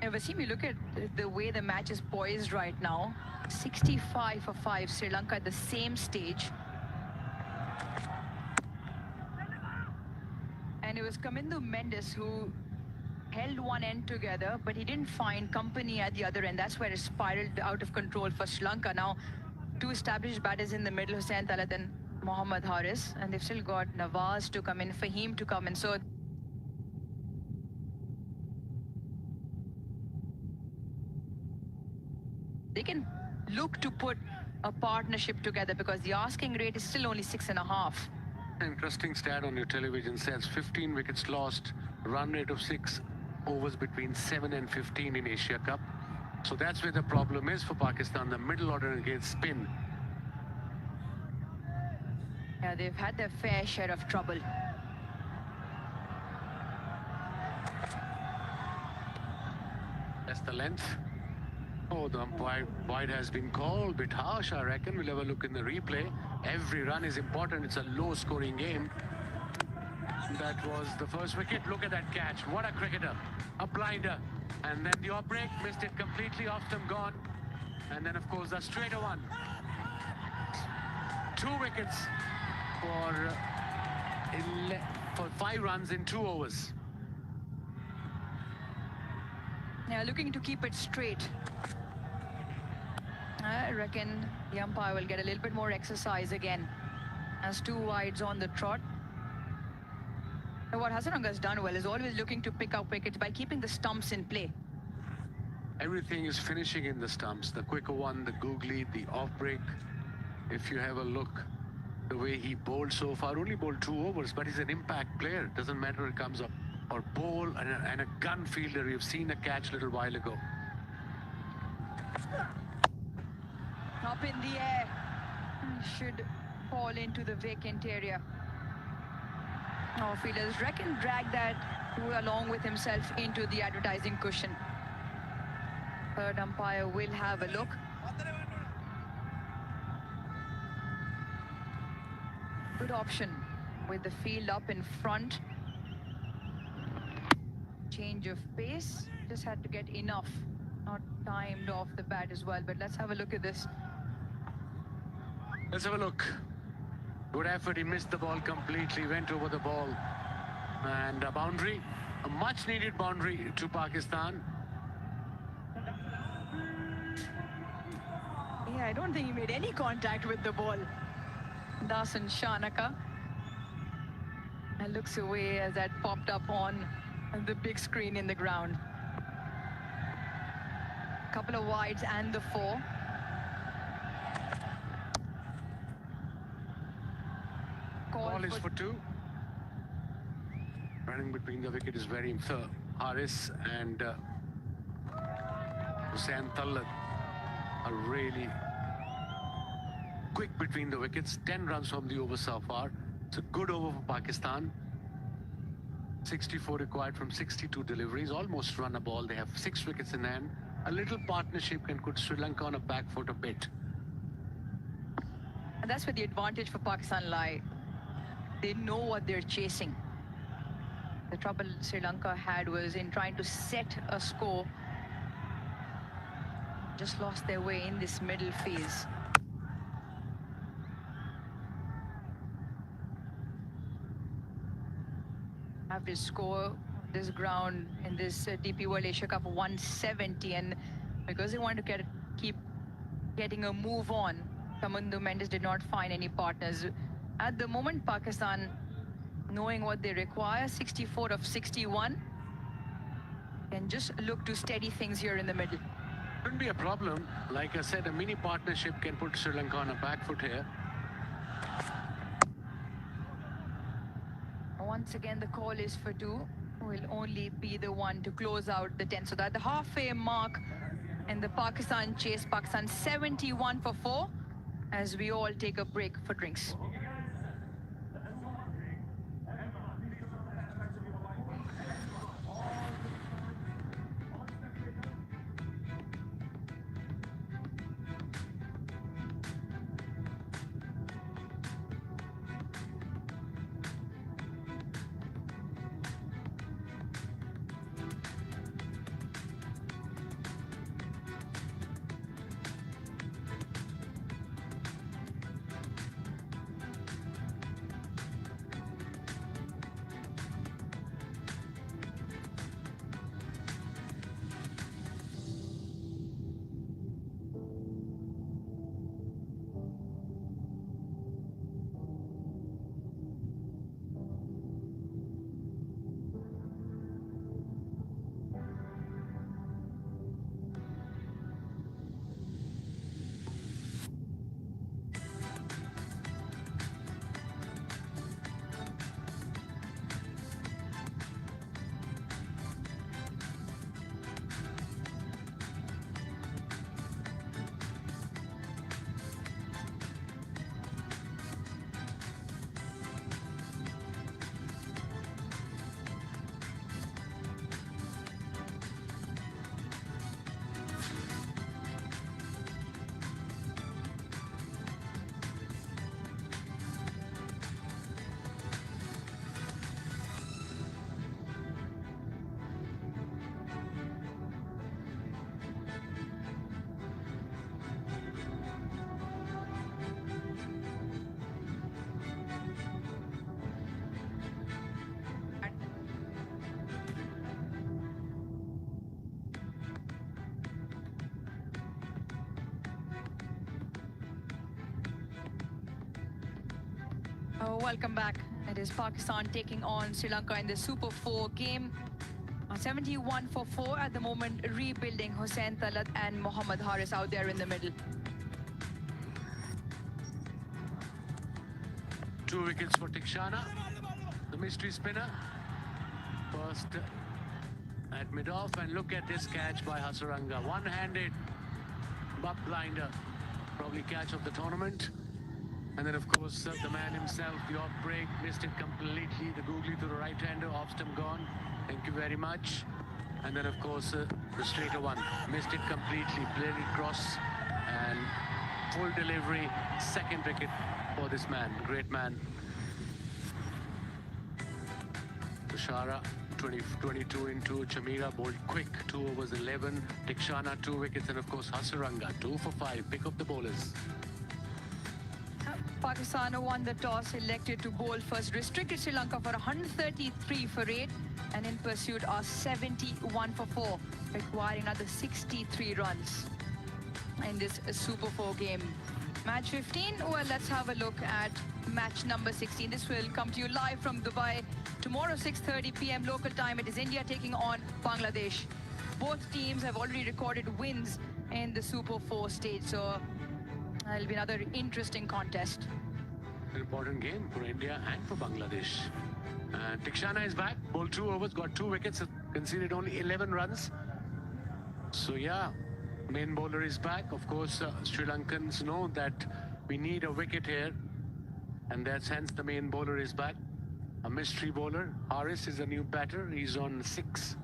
And Wasim, you look at the way the match is poised right now. 65 for 5, Sri Lanka at the same stage. And it was Kamindu Mendes who held one end together, but he didn't find company at the other end. That's where it spiraled out of control for Sri Lanka. Now, 2 established batters in the middle, Hussain Tallat and Mohammad Haris, and they've still got Nawaz to come in, Fahim to come in. So they can look to put a partnership together, because the asking rate is still only 6.5. Interesting stat on your television says 15 wickets lost, run rate of 6 overs between 7 and 15 in Asia Cup. So that's where the problem is for Pakistan, the middle order against spin. Yeah, they've had their fair share of trouble. That's the length. Oh, the umpire wide has been called. Bit harsh, I reckon. We'll have a look in the replay. Every run is important. It's a low-scoring game. That was the first wicket. Look at that catch. What a cricketer. A blinder. And then the off break, missed it completely. Off them gone. And then, of course, the straighter one. 2 wickets for 5 runs in 2 overs. Yeah, looking to keep it straight. I reckon the umpire will get a little bit more exercise again, as 2 wides on the trot. And what Hasaranga has done well is always looking to pick up wickets by keeping the stumps in play. Everything is finishing in the stumps. The quicker one, the googly, the off break. If you have a look, the way he bowled so far, only bowled 2 overs, but he's an impact player. Doesn't matter it comes up. Or bowl and a gun fielder. You've seen a catch a little while ago. Up in the air. Should fall into the vacant area. Fielders reckon drag that along with himself into the advertising cushion. Third umpire will have a look. Good option with the field up in front. Change of pace, just had to get enough. Not timed off the bat as well, but let's have a look at this. Let's have a look. Good effort. He missed the ball completely, went over the ball. And a boundary, a much needed boundary to Pakistan. Yeah, I don't think he made any contact with the ball. Dasan Shanaka. And looks away as that popped up on the big screen in the ground. Couple of wides and the 4. Ball is for 2. Running between the wicket is very Haris and Hussain Tallat are really quick between the wickets. 10 runs from the over so far. It's a good over for Pakistan. 64 required from 62 deliveries. Almost run a ball. They have 6 wickets in hand. A little partnership can put Sri Lanka on a back foot a bit. And that's where the advantage for Pakistan lie. They know what they're chasing. The trouble Sri Lanka had was in trying to set a score. Just lost their way in this middle phase. Average score this ground in this DP World Asia Cup 170, and because they wanted to keep getting a move on, Tamandu Mendes did not find any partners. At the moment, Pakistan, knowing what they require, 64 of 61, and just look to steady things here in the middle. Shouldn't be a problem. Like I said, a mini partnership can put Sri Lanka on a back foot here. Once again, the call is for 2. Will only be the one to close out the 10. So that the halfway mark in the Pakistan chase. Pakistan 71 for 4 as we all take a break for drinks. Welcome back. It is Pakistan taking on Sri Lanka in the Super 4 game. 71 for 4 at the moment, rebuilding Hussain Tallat and Mohammad Haris out there in the middle. 2 wickets for Tikshana, the mystery spinner. First at mid-off, and look at this catch by Hasaranga. One-handed butt blinder, probably catch of the tournament. And then, of course, the man himself, the off break, missed it completely. The googly to the right-hander, off stump gone. Thank you very much. And then, of course, the straighter one, missed it completely, played it cross, and full delivery, second wicket for this man, great man. Tushara, 22 into Chamira, bowled quick, 2 overs 11. Tikshana, 2 wickets, and of course Hasaranga, 2 for 5. Pick up the bowlers. Pakistan won the toss, elected to bowl first, restricted Sri Lanka for 133 for 8, and in pursuit are 71 for 4, requiring another 63 runs in this Super 4 game. Match 15, well, let's have a look at match number 16. This will come to you live from Dubai tomorrow, 6:30 p.m. local time. It is India taking on Bangladesh. Both teams have already recorded wins in the Super 4 stage, so it'll be another interesting contest. An important game for India and for Bangladesh. Tikshana is back, bowled 2 overs, got 2 wickets, conceded only 11 runs. So yeah, main bowler is back. Of course, Sri Lankans know that we need a wicket here, and that's hence the main bowler is back. A mystery bowler. Haris is a new batter. He's on 6.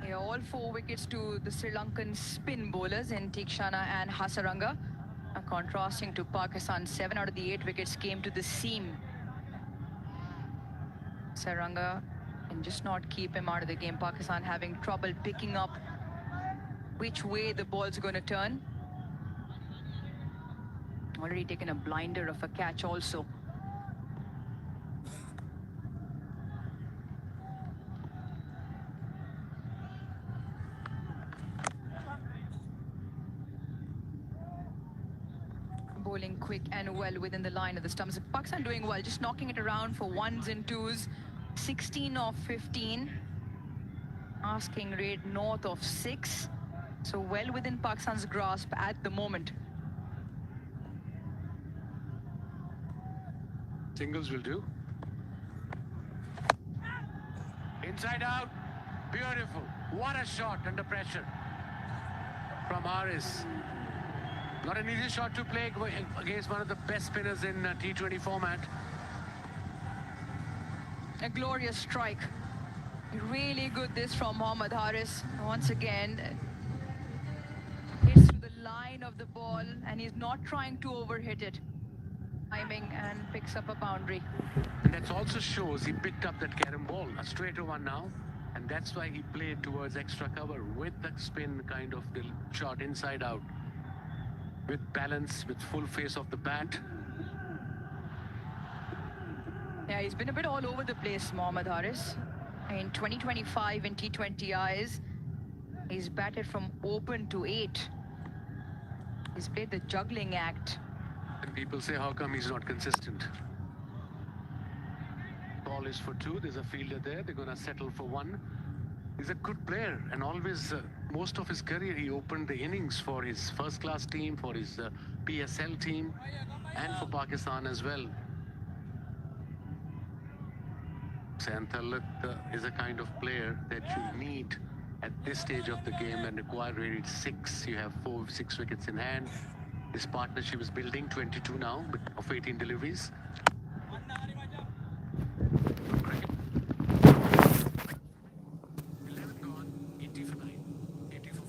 Yeah, all 4 wickets to the Sri Lankan spin bowlers in Tikshana and Hasaranga, contrasting to Pakistan. 7 out of the 8 wickets came to the seam. Saranga can just not keep him out of the game. Pakistan having trouble picking up which way the ball's going to turn. Already taken a blinder of a catch also. Bowling quick and well within the line of the stumps. Pakistan doing well, just knocking it around for 1s and 2s. 16 of 15. Asking rate north of 6. So well within Pakistan's grasp at the moment. Singles will do. Inside out. Beautiful. What a shot under pressure from Haris. Not an easy shot to play against one of the best spinners in T20 format. A glorious strike. Really good this from Mohammad Haris. Once again, hits to the line of the ball, and he's not trying to overhit it. Timing, and picks up a boundary. And that also shows he picked up that carom ball, a straighter one now. And that's why he played towards extra cover with the spin kind of the shot inside out. With balance, with full face of the bat. Yeah, he's been a bit all over the place, Mohammad Haris. In 2025 in T20Is, he's batted from open to 8. He's played the juggling act. And people say, how come he's not consistent? Ball is for 2. There's a fielder there. They're going to settle for 1. He's a good player, and always, most of his career, he opened the innings for his first-class team, for his PSL team, and for Pakistan as well. Santalat is a kind of player that you need at this stage of the game and require rated 6. You have 4-6 wickets in hand. This partnership is building, 22 now, of 18 deliveries. 11 gone, 80 for 9, 80 for 4.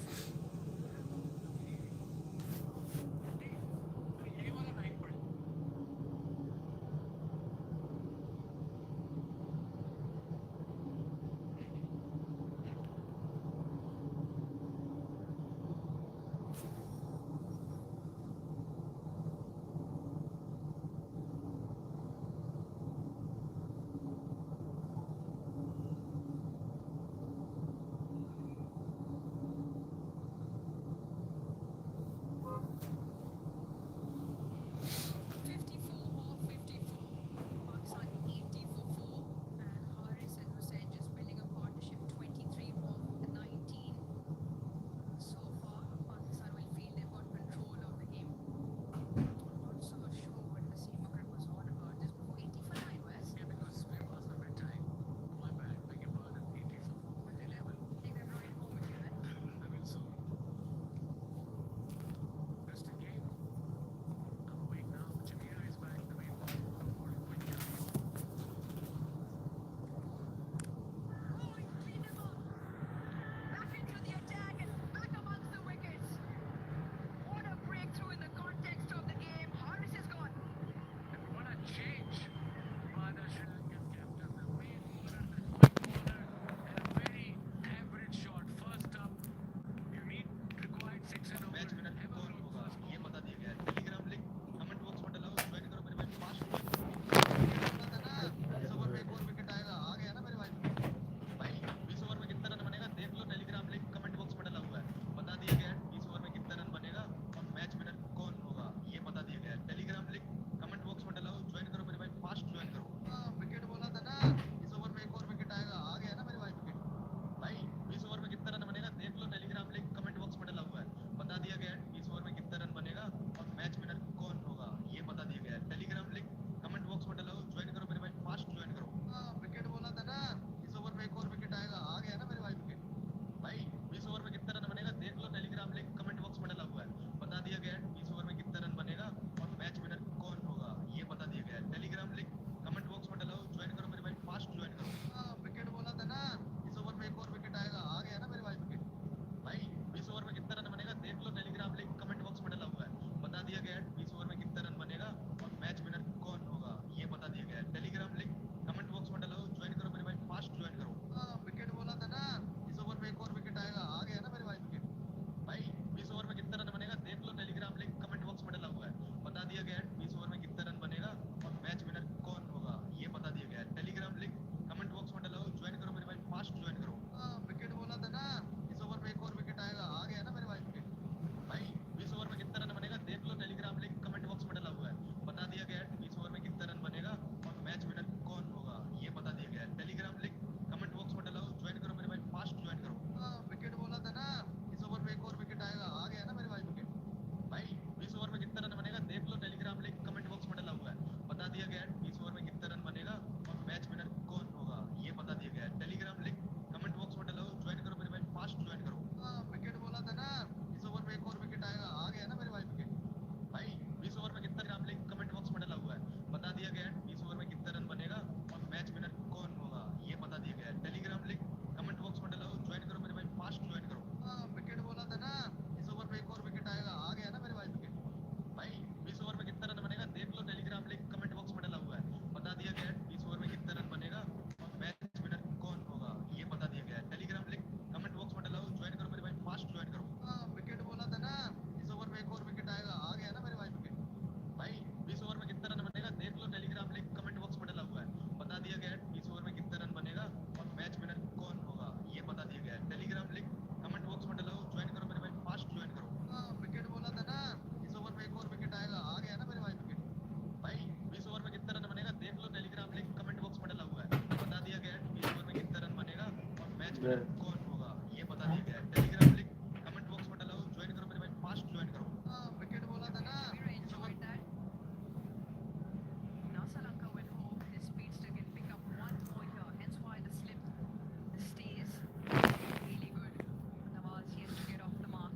कौन होगा ये बता दिया गया है। Telegram link comment box में डालो, join करो मेरे भाई, फास्ट ज्वाइन करो। विकेट बोला था ना। Samira enjoyed that. Now Salazar went home. His speedster can pick up one more here. Hence why the slip stays really good. Nawaz yet to get off the mark.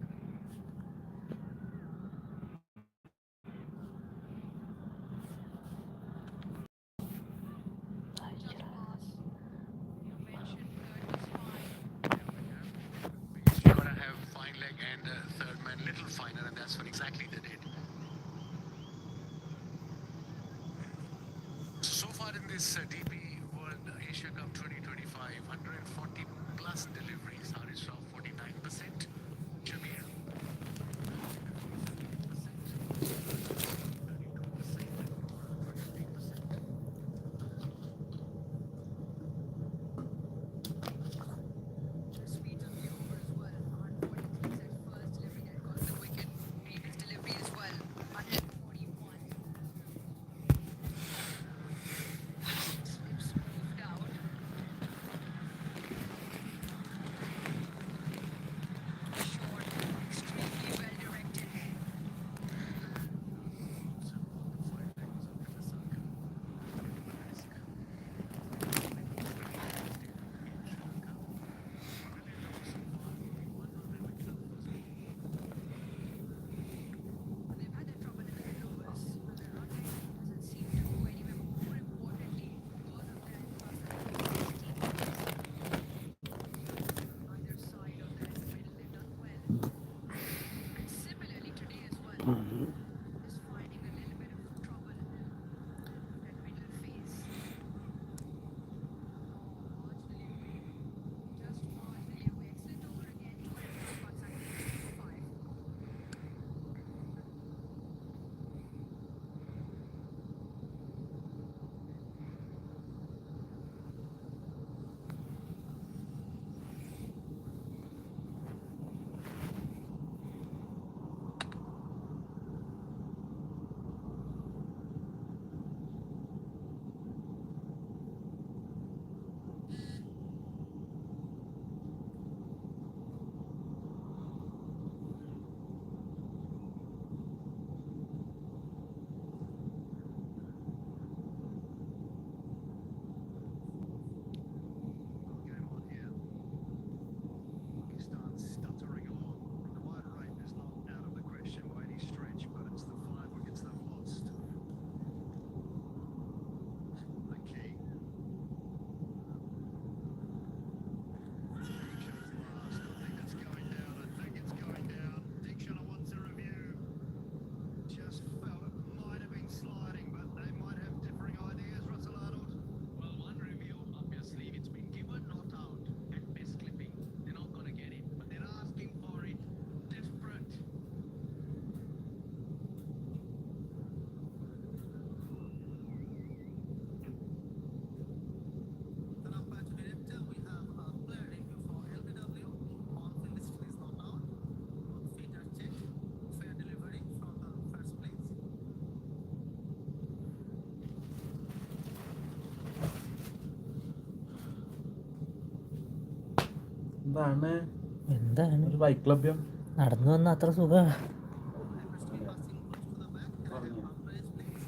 Just pass. You mentioned third was fine. Because you've got to have fine leg and third man little finer, and that's what exactly they did. So far in this DP World Asia Cup 2025, 140 plus deliveries. Haris Rao 49%. Jamir 32%. The speed of the over as well. 143 is at first delivery that got the wicket. Previous delivery as well. 141. Slips moved out. Short, extremely well directed. They've had their trouble in the middle overs, but their run rate doesn't seem to go anywhere. But more importantly, because of that, plus either side of that middle, they've done well. And similarly today as well, just finding a little bit of trouble that middle phase. Marginally away, just marginally away. Excellent over again, 200 for Pakistan, 5. Game on here. Pakistan stuttering along. Required rate is not out of the question by any stretch, but it's the 5 wickets they've lost. The key. Diksha's last. I think it's going down. I think it's going down. Diksha wants a review. Just felt it might have been sliding, but they might have differing ideas, Russell Arnold. Well, one review, obviously, it's been given, not out, and best clipping. They're not going to get it, but they're asking for it. Desperate. Then up back to director, we have a player review for LBW. On-field history is not out. Feet are checked. Fair delivery from the first place. എന്താണ് എന്താണ് ഒരു വൈക്ലഭ്യം നടന്നു വന്ന അത്ര സുഖ Happens to be passing close to the back. Can I have umbrage, please?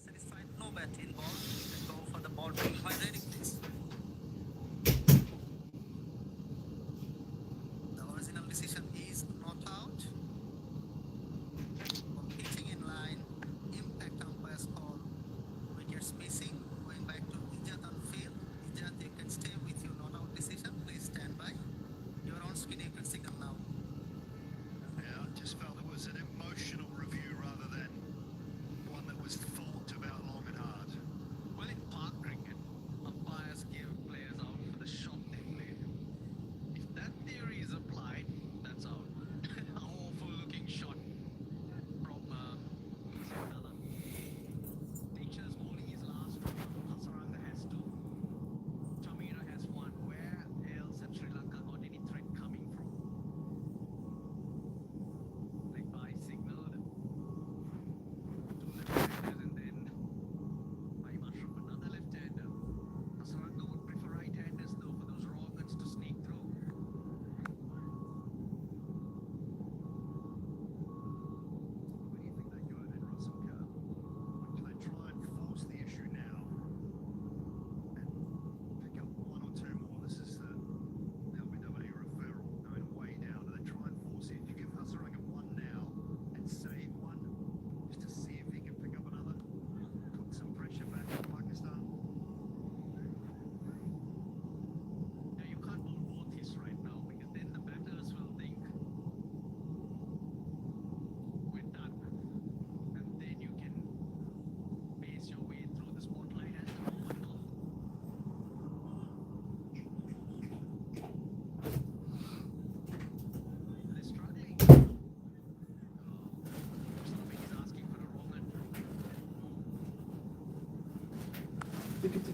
Satisfied, no bat in ball. Let's go for the ball being hydrating, please. The original decision is not out. Ball pitching in line. Impact umpire's call. Wickets missing. Going back to Ijat on field. Ijat, you can stay with your not out decision. Please stand by. You're on screen. You can signal now. Yeah, I just felt it was an emotional review rather than one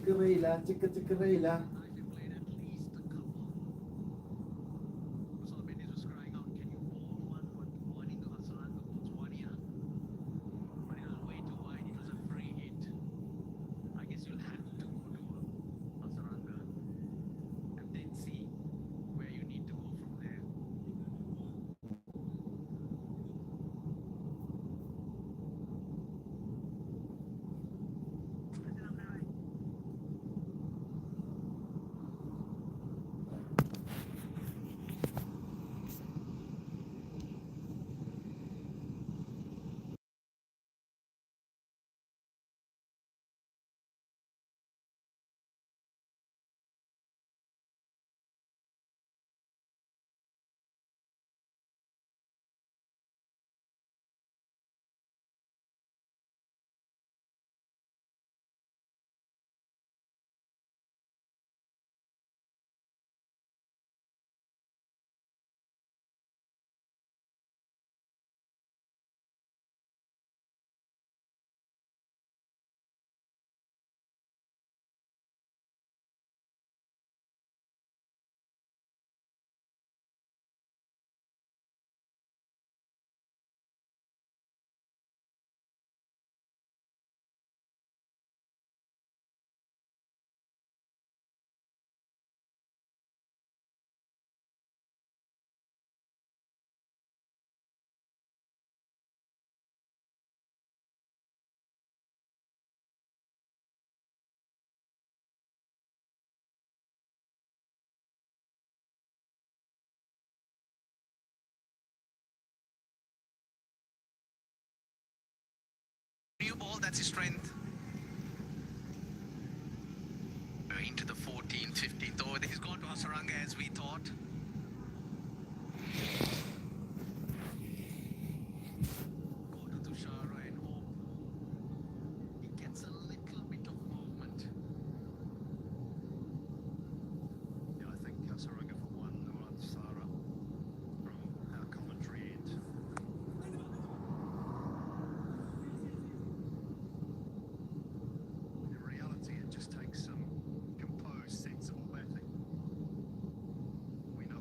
Chicarilla, Chicarilla. New ball, that's his strength. Into the 14th, 15th over. He's gone to Hasaranga as we thought. Go to Tushara and hope he gets a little bit of movement. Yeah, I think Kasaranga for one, Nuran Sara from our commentary end. In reality, it just takes some composed, sensible batting. We know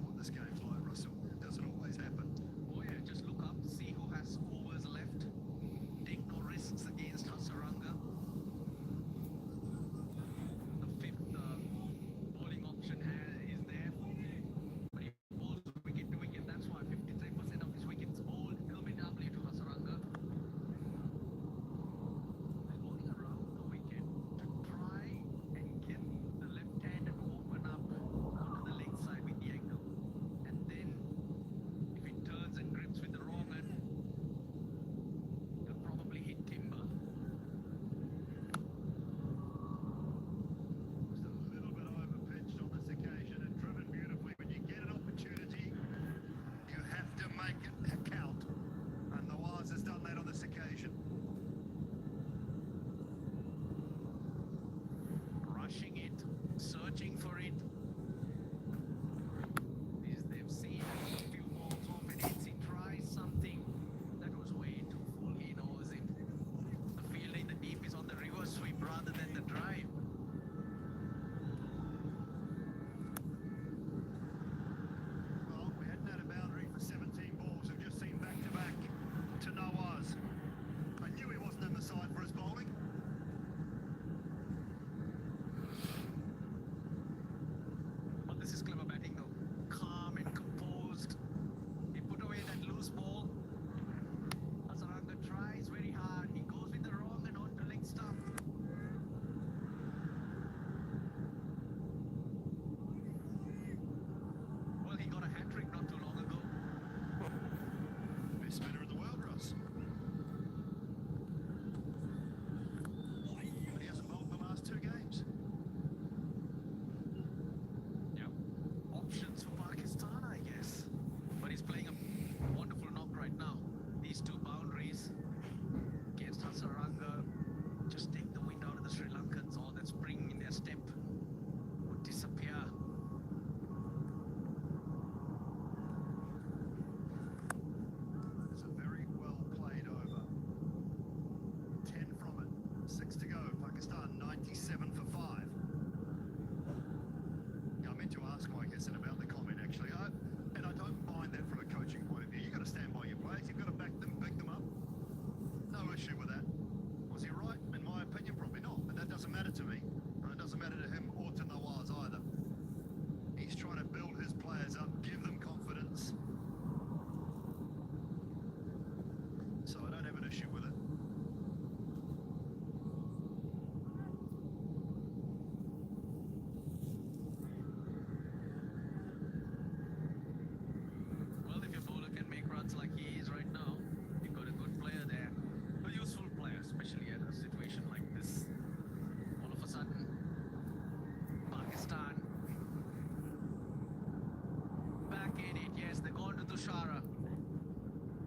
get it. Yes, they're going to Tushara.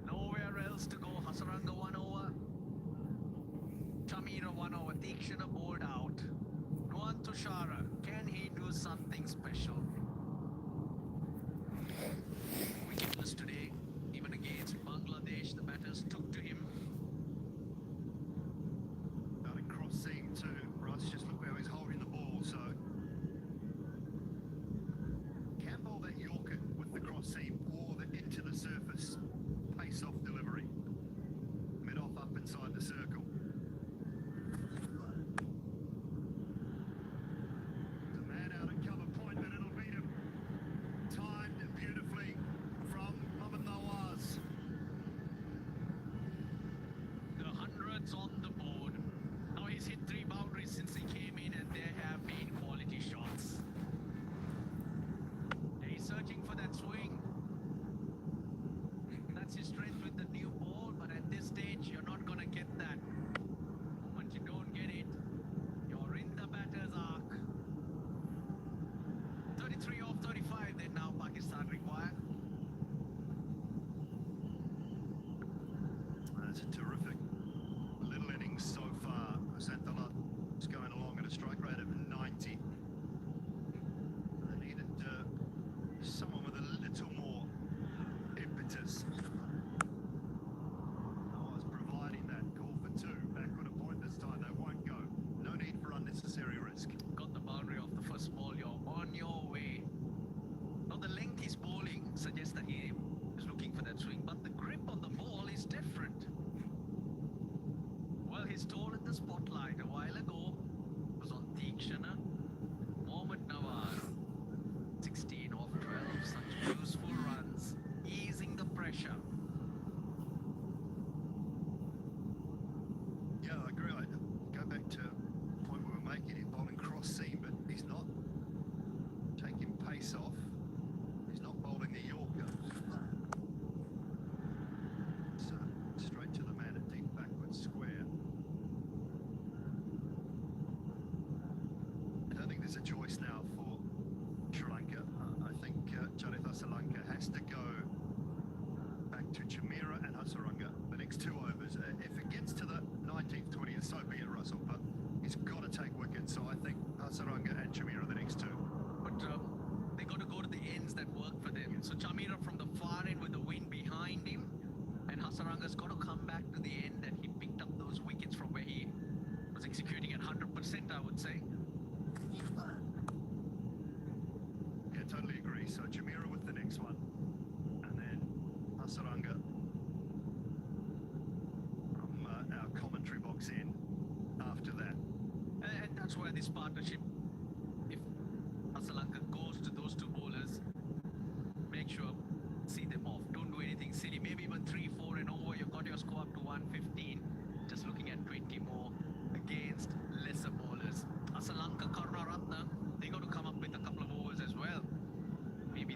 Nowhere else to go. Hasaranga 1 over. Chamira 1 over. Tikshana bowled out. Nuan Tushara. Can he do something special? Wicketless today. Even against Bangladesh, the batters took to him. Starting cross seam to Russ. Just look how he's holding the ball. So can bowl that Yorker with the cross seam or the into the surface pace off delivery. Mid off up inside the circle. There's a man out at cover point, but it'll beat him. Timed beautifully from Mohammad Nawaz. The hundreds on the board. Now he's hit 3 boundaries since he came in, and there have been quality shots. He's searching for that swing. That's his strength with the new ball, but at this stage, you're not going to get that. Once you don't get it, you're in the batter's arc. 33 off 35, then now Pakistan require. That's a terrific little innings so far. Santala is going along at a strike rate of 90. They needed someone with a little more impetus. Noah's providing that. Call for 2. Back on a point this time. They won't go. No need for unnecessary risk. Got the boundary off the first ball, you're on your way. Now the length he's bowling suggests that he is looking for that swing, but the grip on the ball is different. Well, he stole in the spotlight a while ago. It was on Tikshana. Mohammad Nawaz, 16 off 12, such useful runs, easing the pressure. Yeah, I agree. I go back to the point we were making him bowling cross seam, but he's not taking pace off. He's not bowling the Yorker. So straight to the man at deep backward square. I don't think there's a choice now for Sri Lanka. I think Jarith Asalanka has to go back to Chamira and Hasaranga the next 2 overs. If it gets to the 19th, 20th, so be it, Russell, but he's got to take wickets. So I think Hasaranga and Chamira the next 2. But they got to go to the ends that work for them. So Chamira from the far end with the wind behind him, and Hasaranga's got to come back to the end, and he picked up those wickets from where he was executing at 100%, I would say. Yeah, totally agree. So Chamira with the next one, and then Hasaranga from our commentary box in after that. And that's where this partnership, if Asalanka goes to those 2 bowlers, make sure, see them off. Don't do anything silly. Maybe even 3, 4 and over, you've got your score up to 115. Just looking at 20 more against lesser bowlers. Asalanka, Karunaratne, they got to come up with a couple of overs as well. Maybe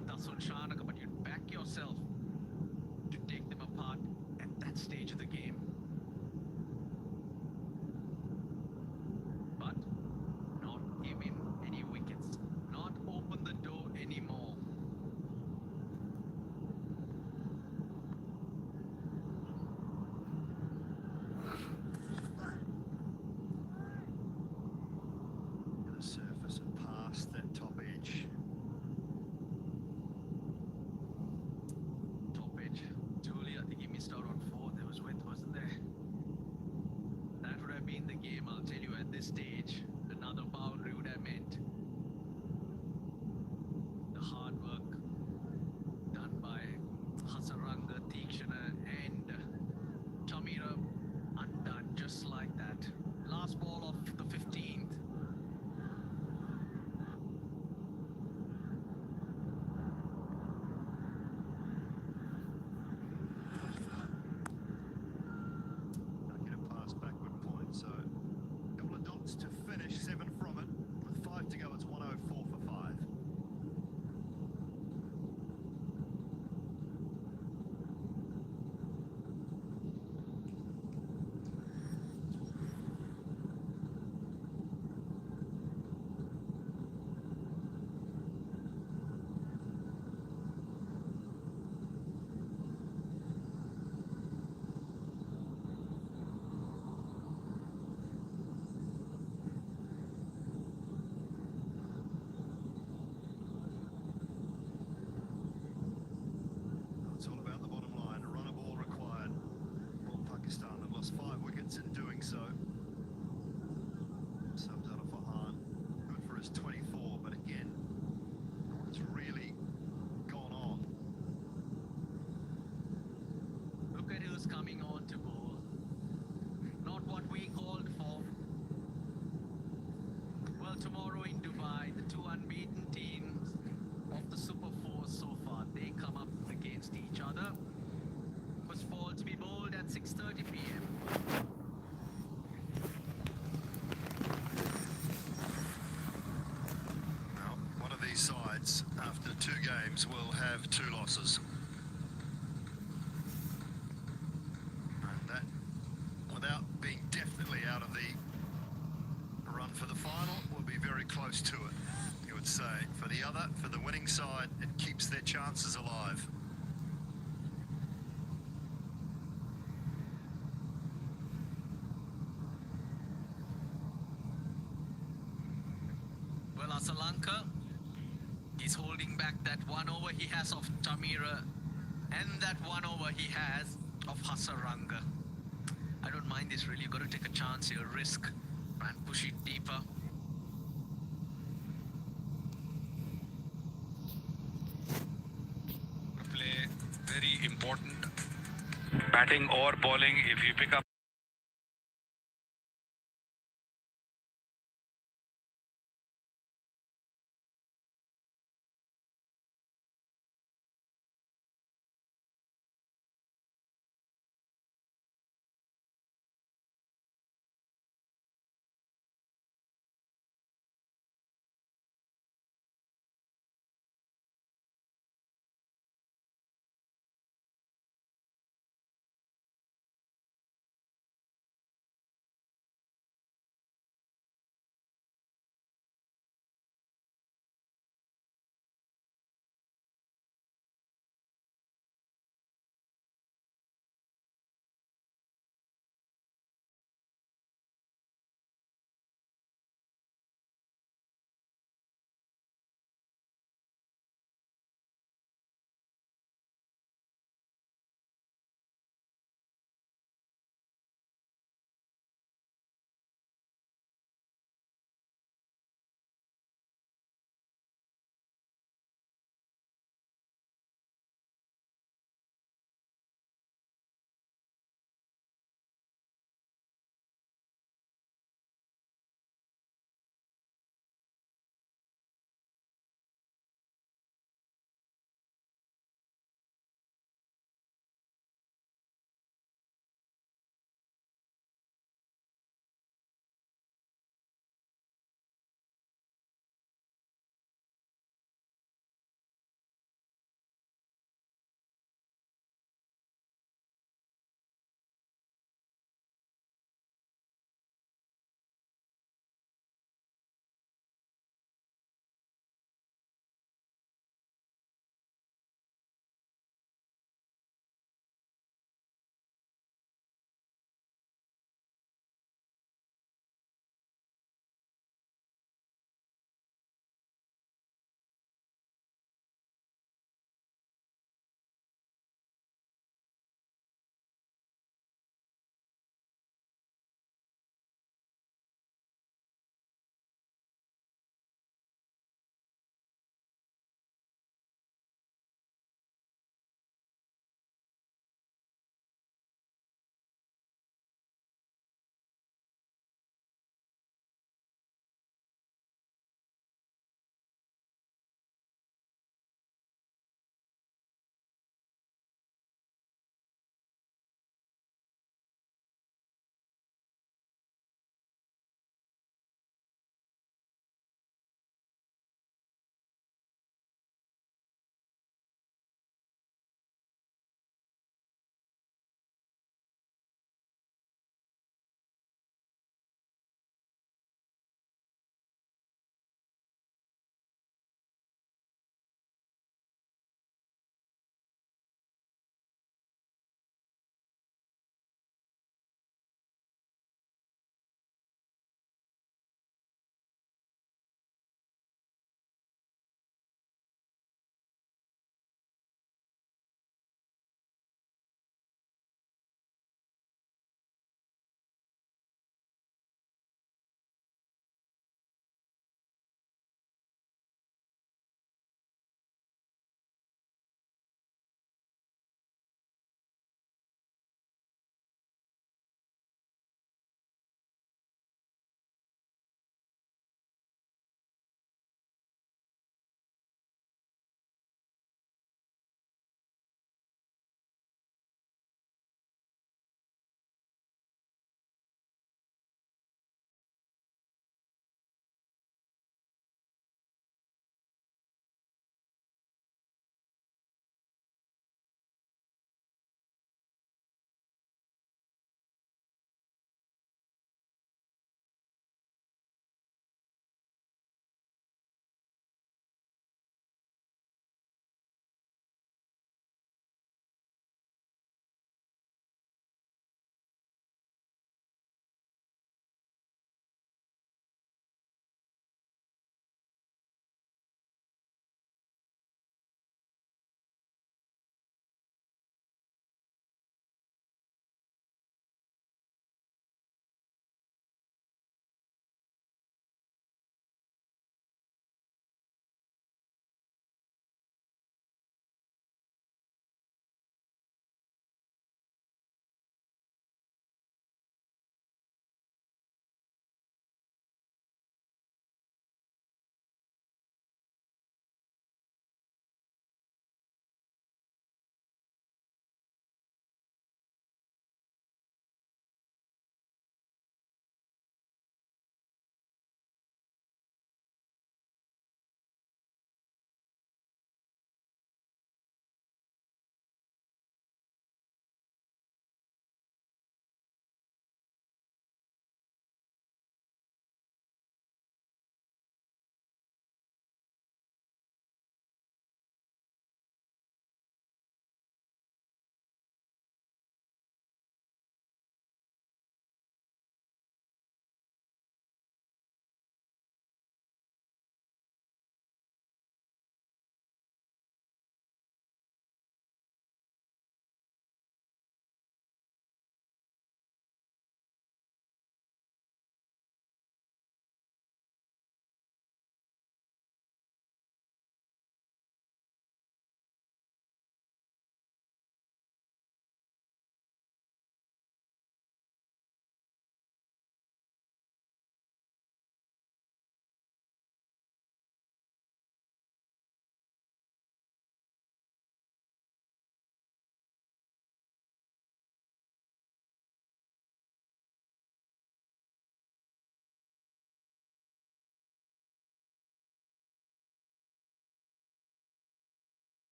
2 games will have 2 losses. And that, without being definitely out of the run for the final, will be very close to it, you would say. For the other, for the winning side, it keeps their chances alive. Well, Sri Lanka is holding back that 1 over he has of Chamira and that 1 over he has of Hasaranga. I don't mind this really. You've got to take a chance here, risk and push it deeper. Play very important. Batting or bowling, if you pick up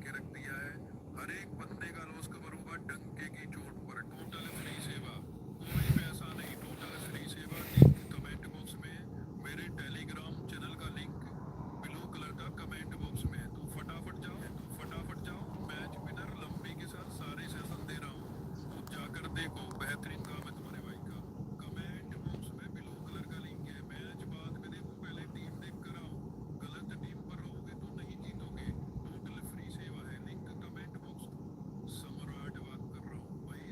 के रख दिया है। हर एक बंदे का loss cover होगा डंके की चोट पर। टोटल फ्री सेवा, कोई पैसा नहीं, टोटल फ्री सेवा। लिंक कमेंट बॉक्स में, मेरे टेलीग्राम चैनल का लिंक ब्लू कलर का कमेंट बॉक्स में। तो फटाफट जाओ। मैच विनर लंबी के साथ सारे सेशन दे रहा हूँ, तो जाकर देखो। बेहतरीन काम है तुम्हारे भाई का। कमेंट बॉक्स में ब्लू कलर का लिंक है। मैच बाद में देखो, पहले टीम देख कर आओ। गलत टीम पर रहोगे तो नहीं जीतोगे। टोटल फ्री सेवा है। Link comment box. सम्राट बात कर रहा हूँ भाई,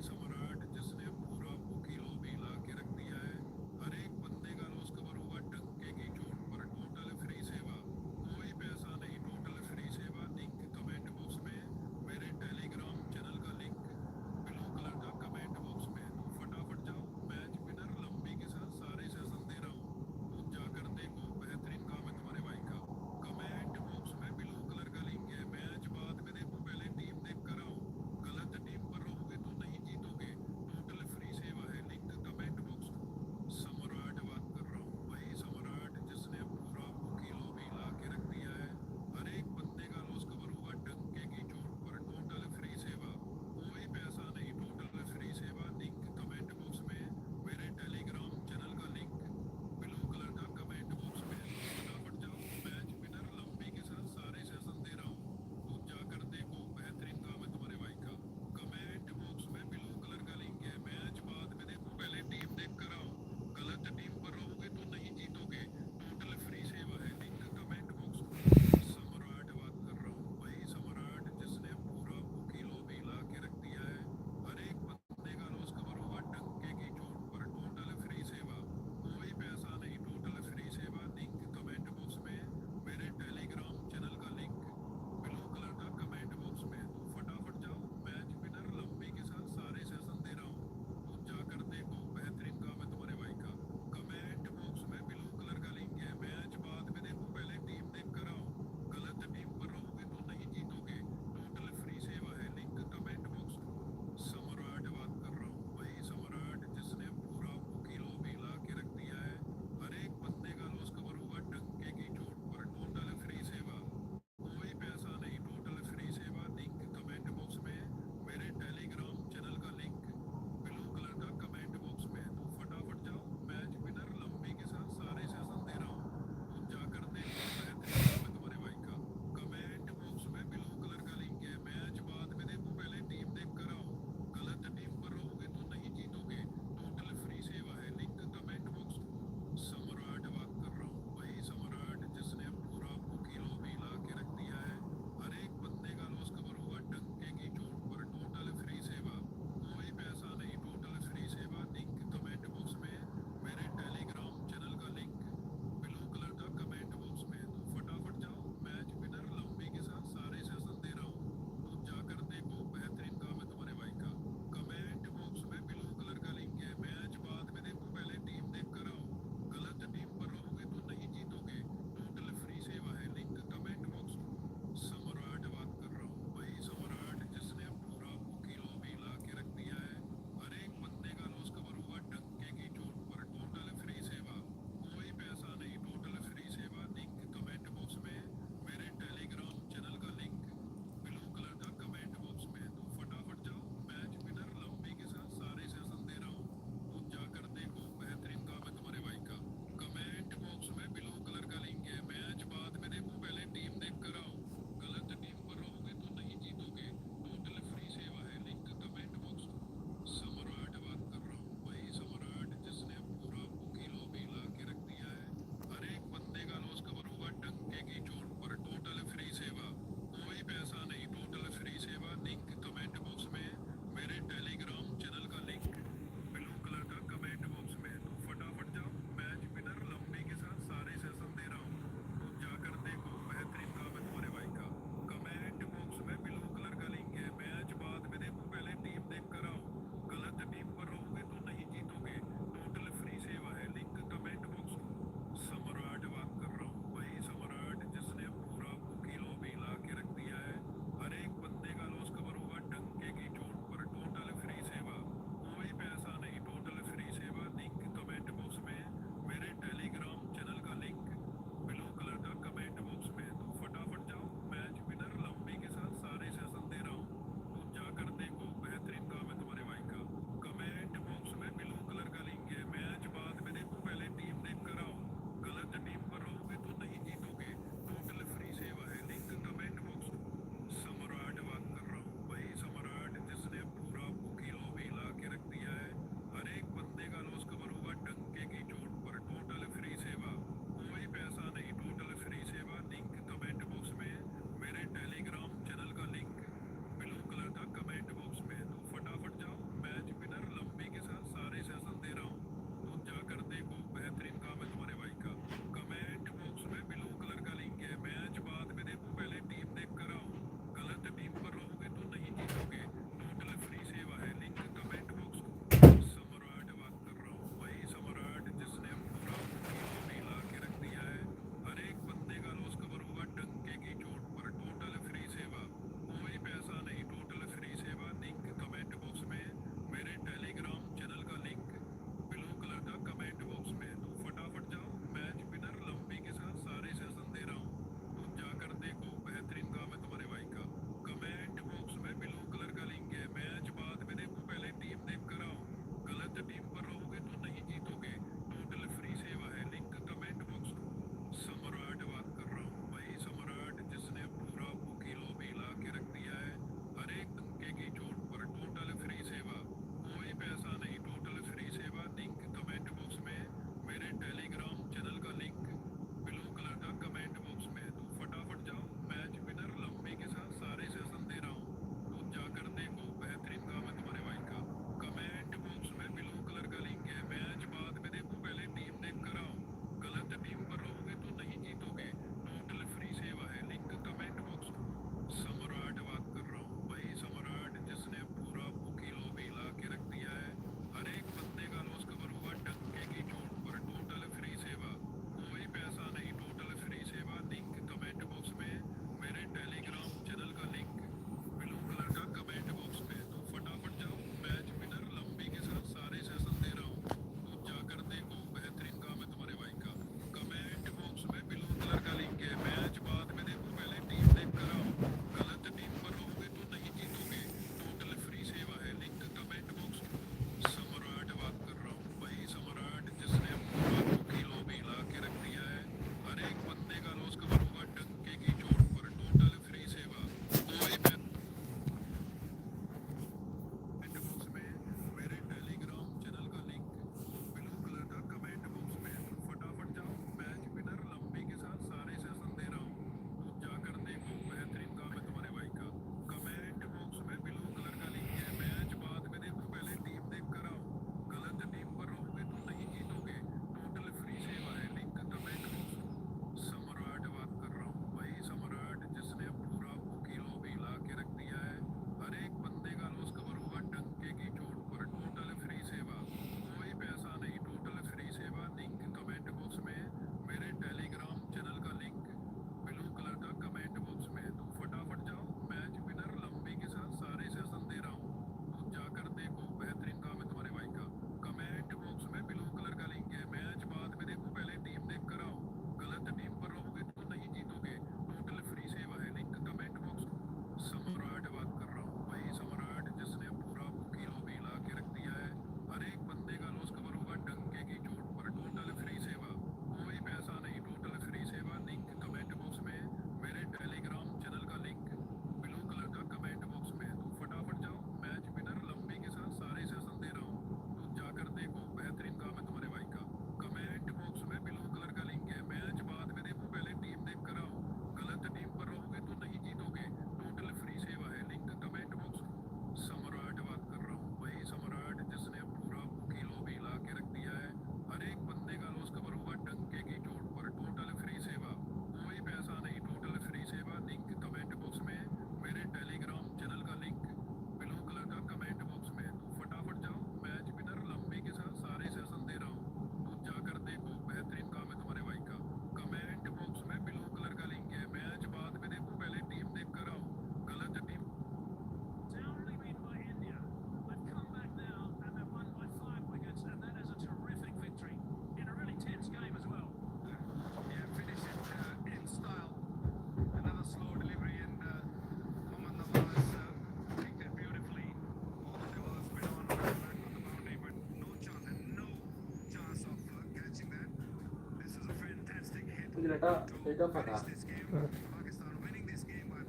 Greta, take a photo. This game, Pakistan winning this game by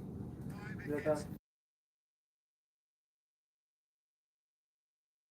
5 wickets. Greta.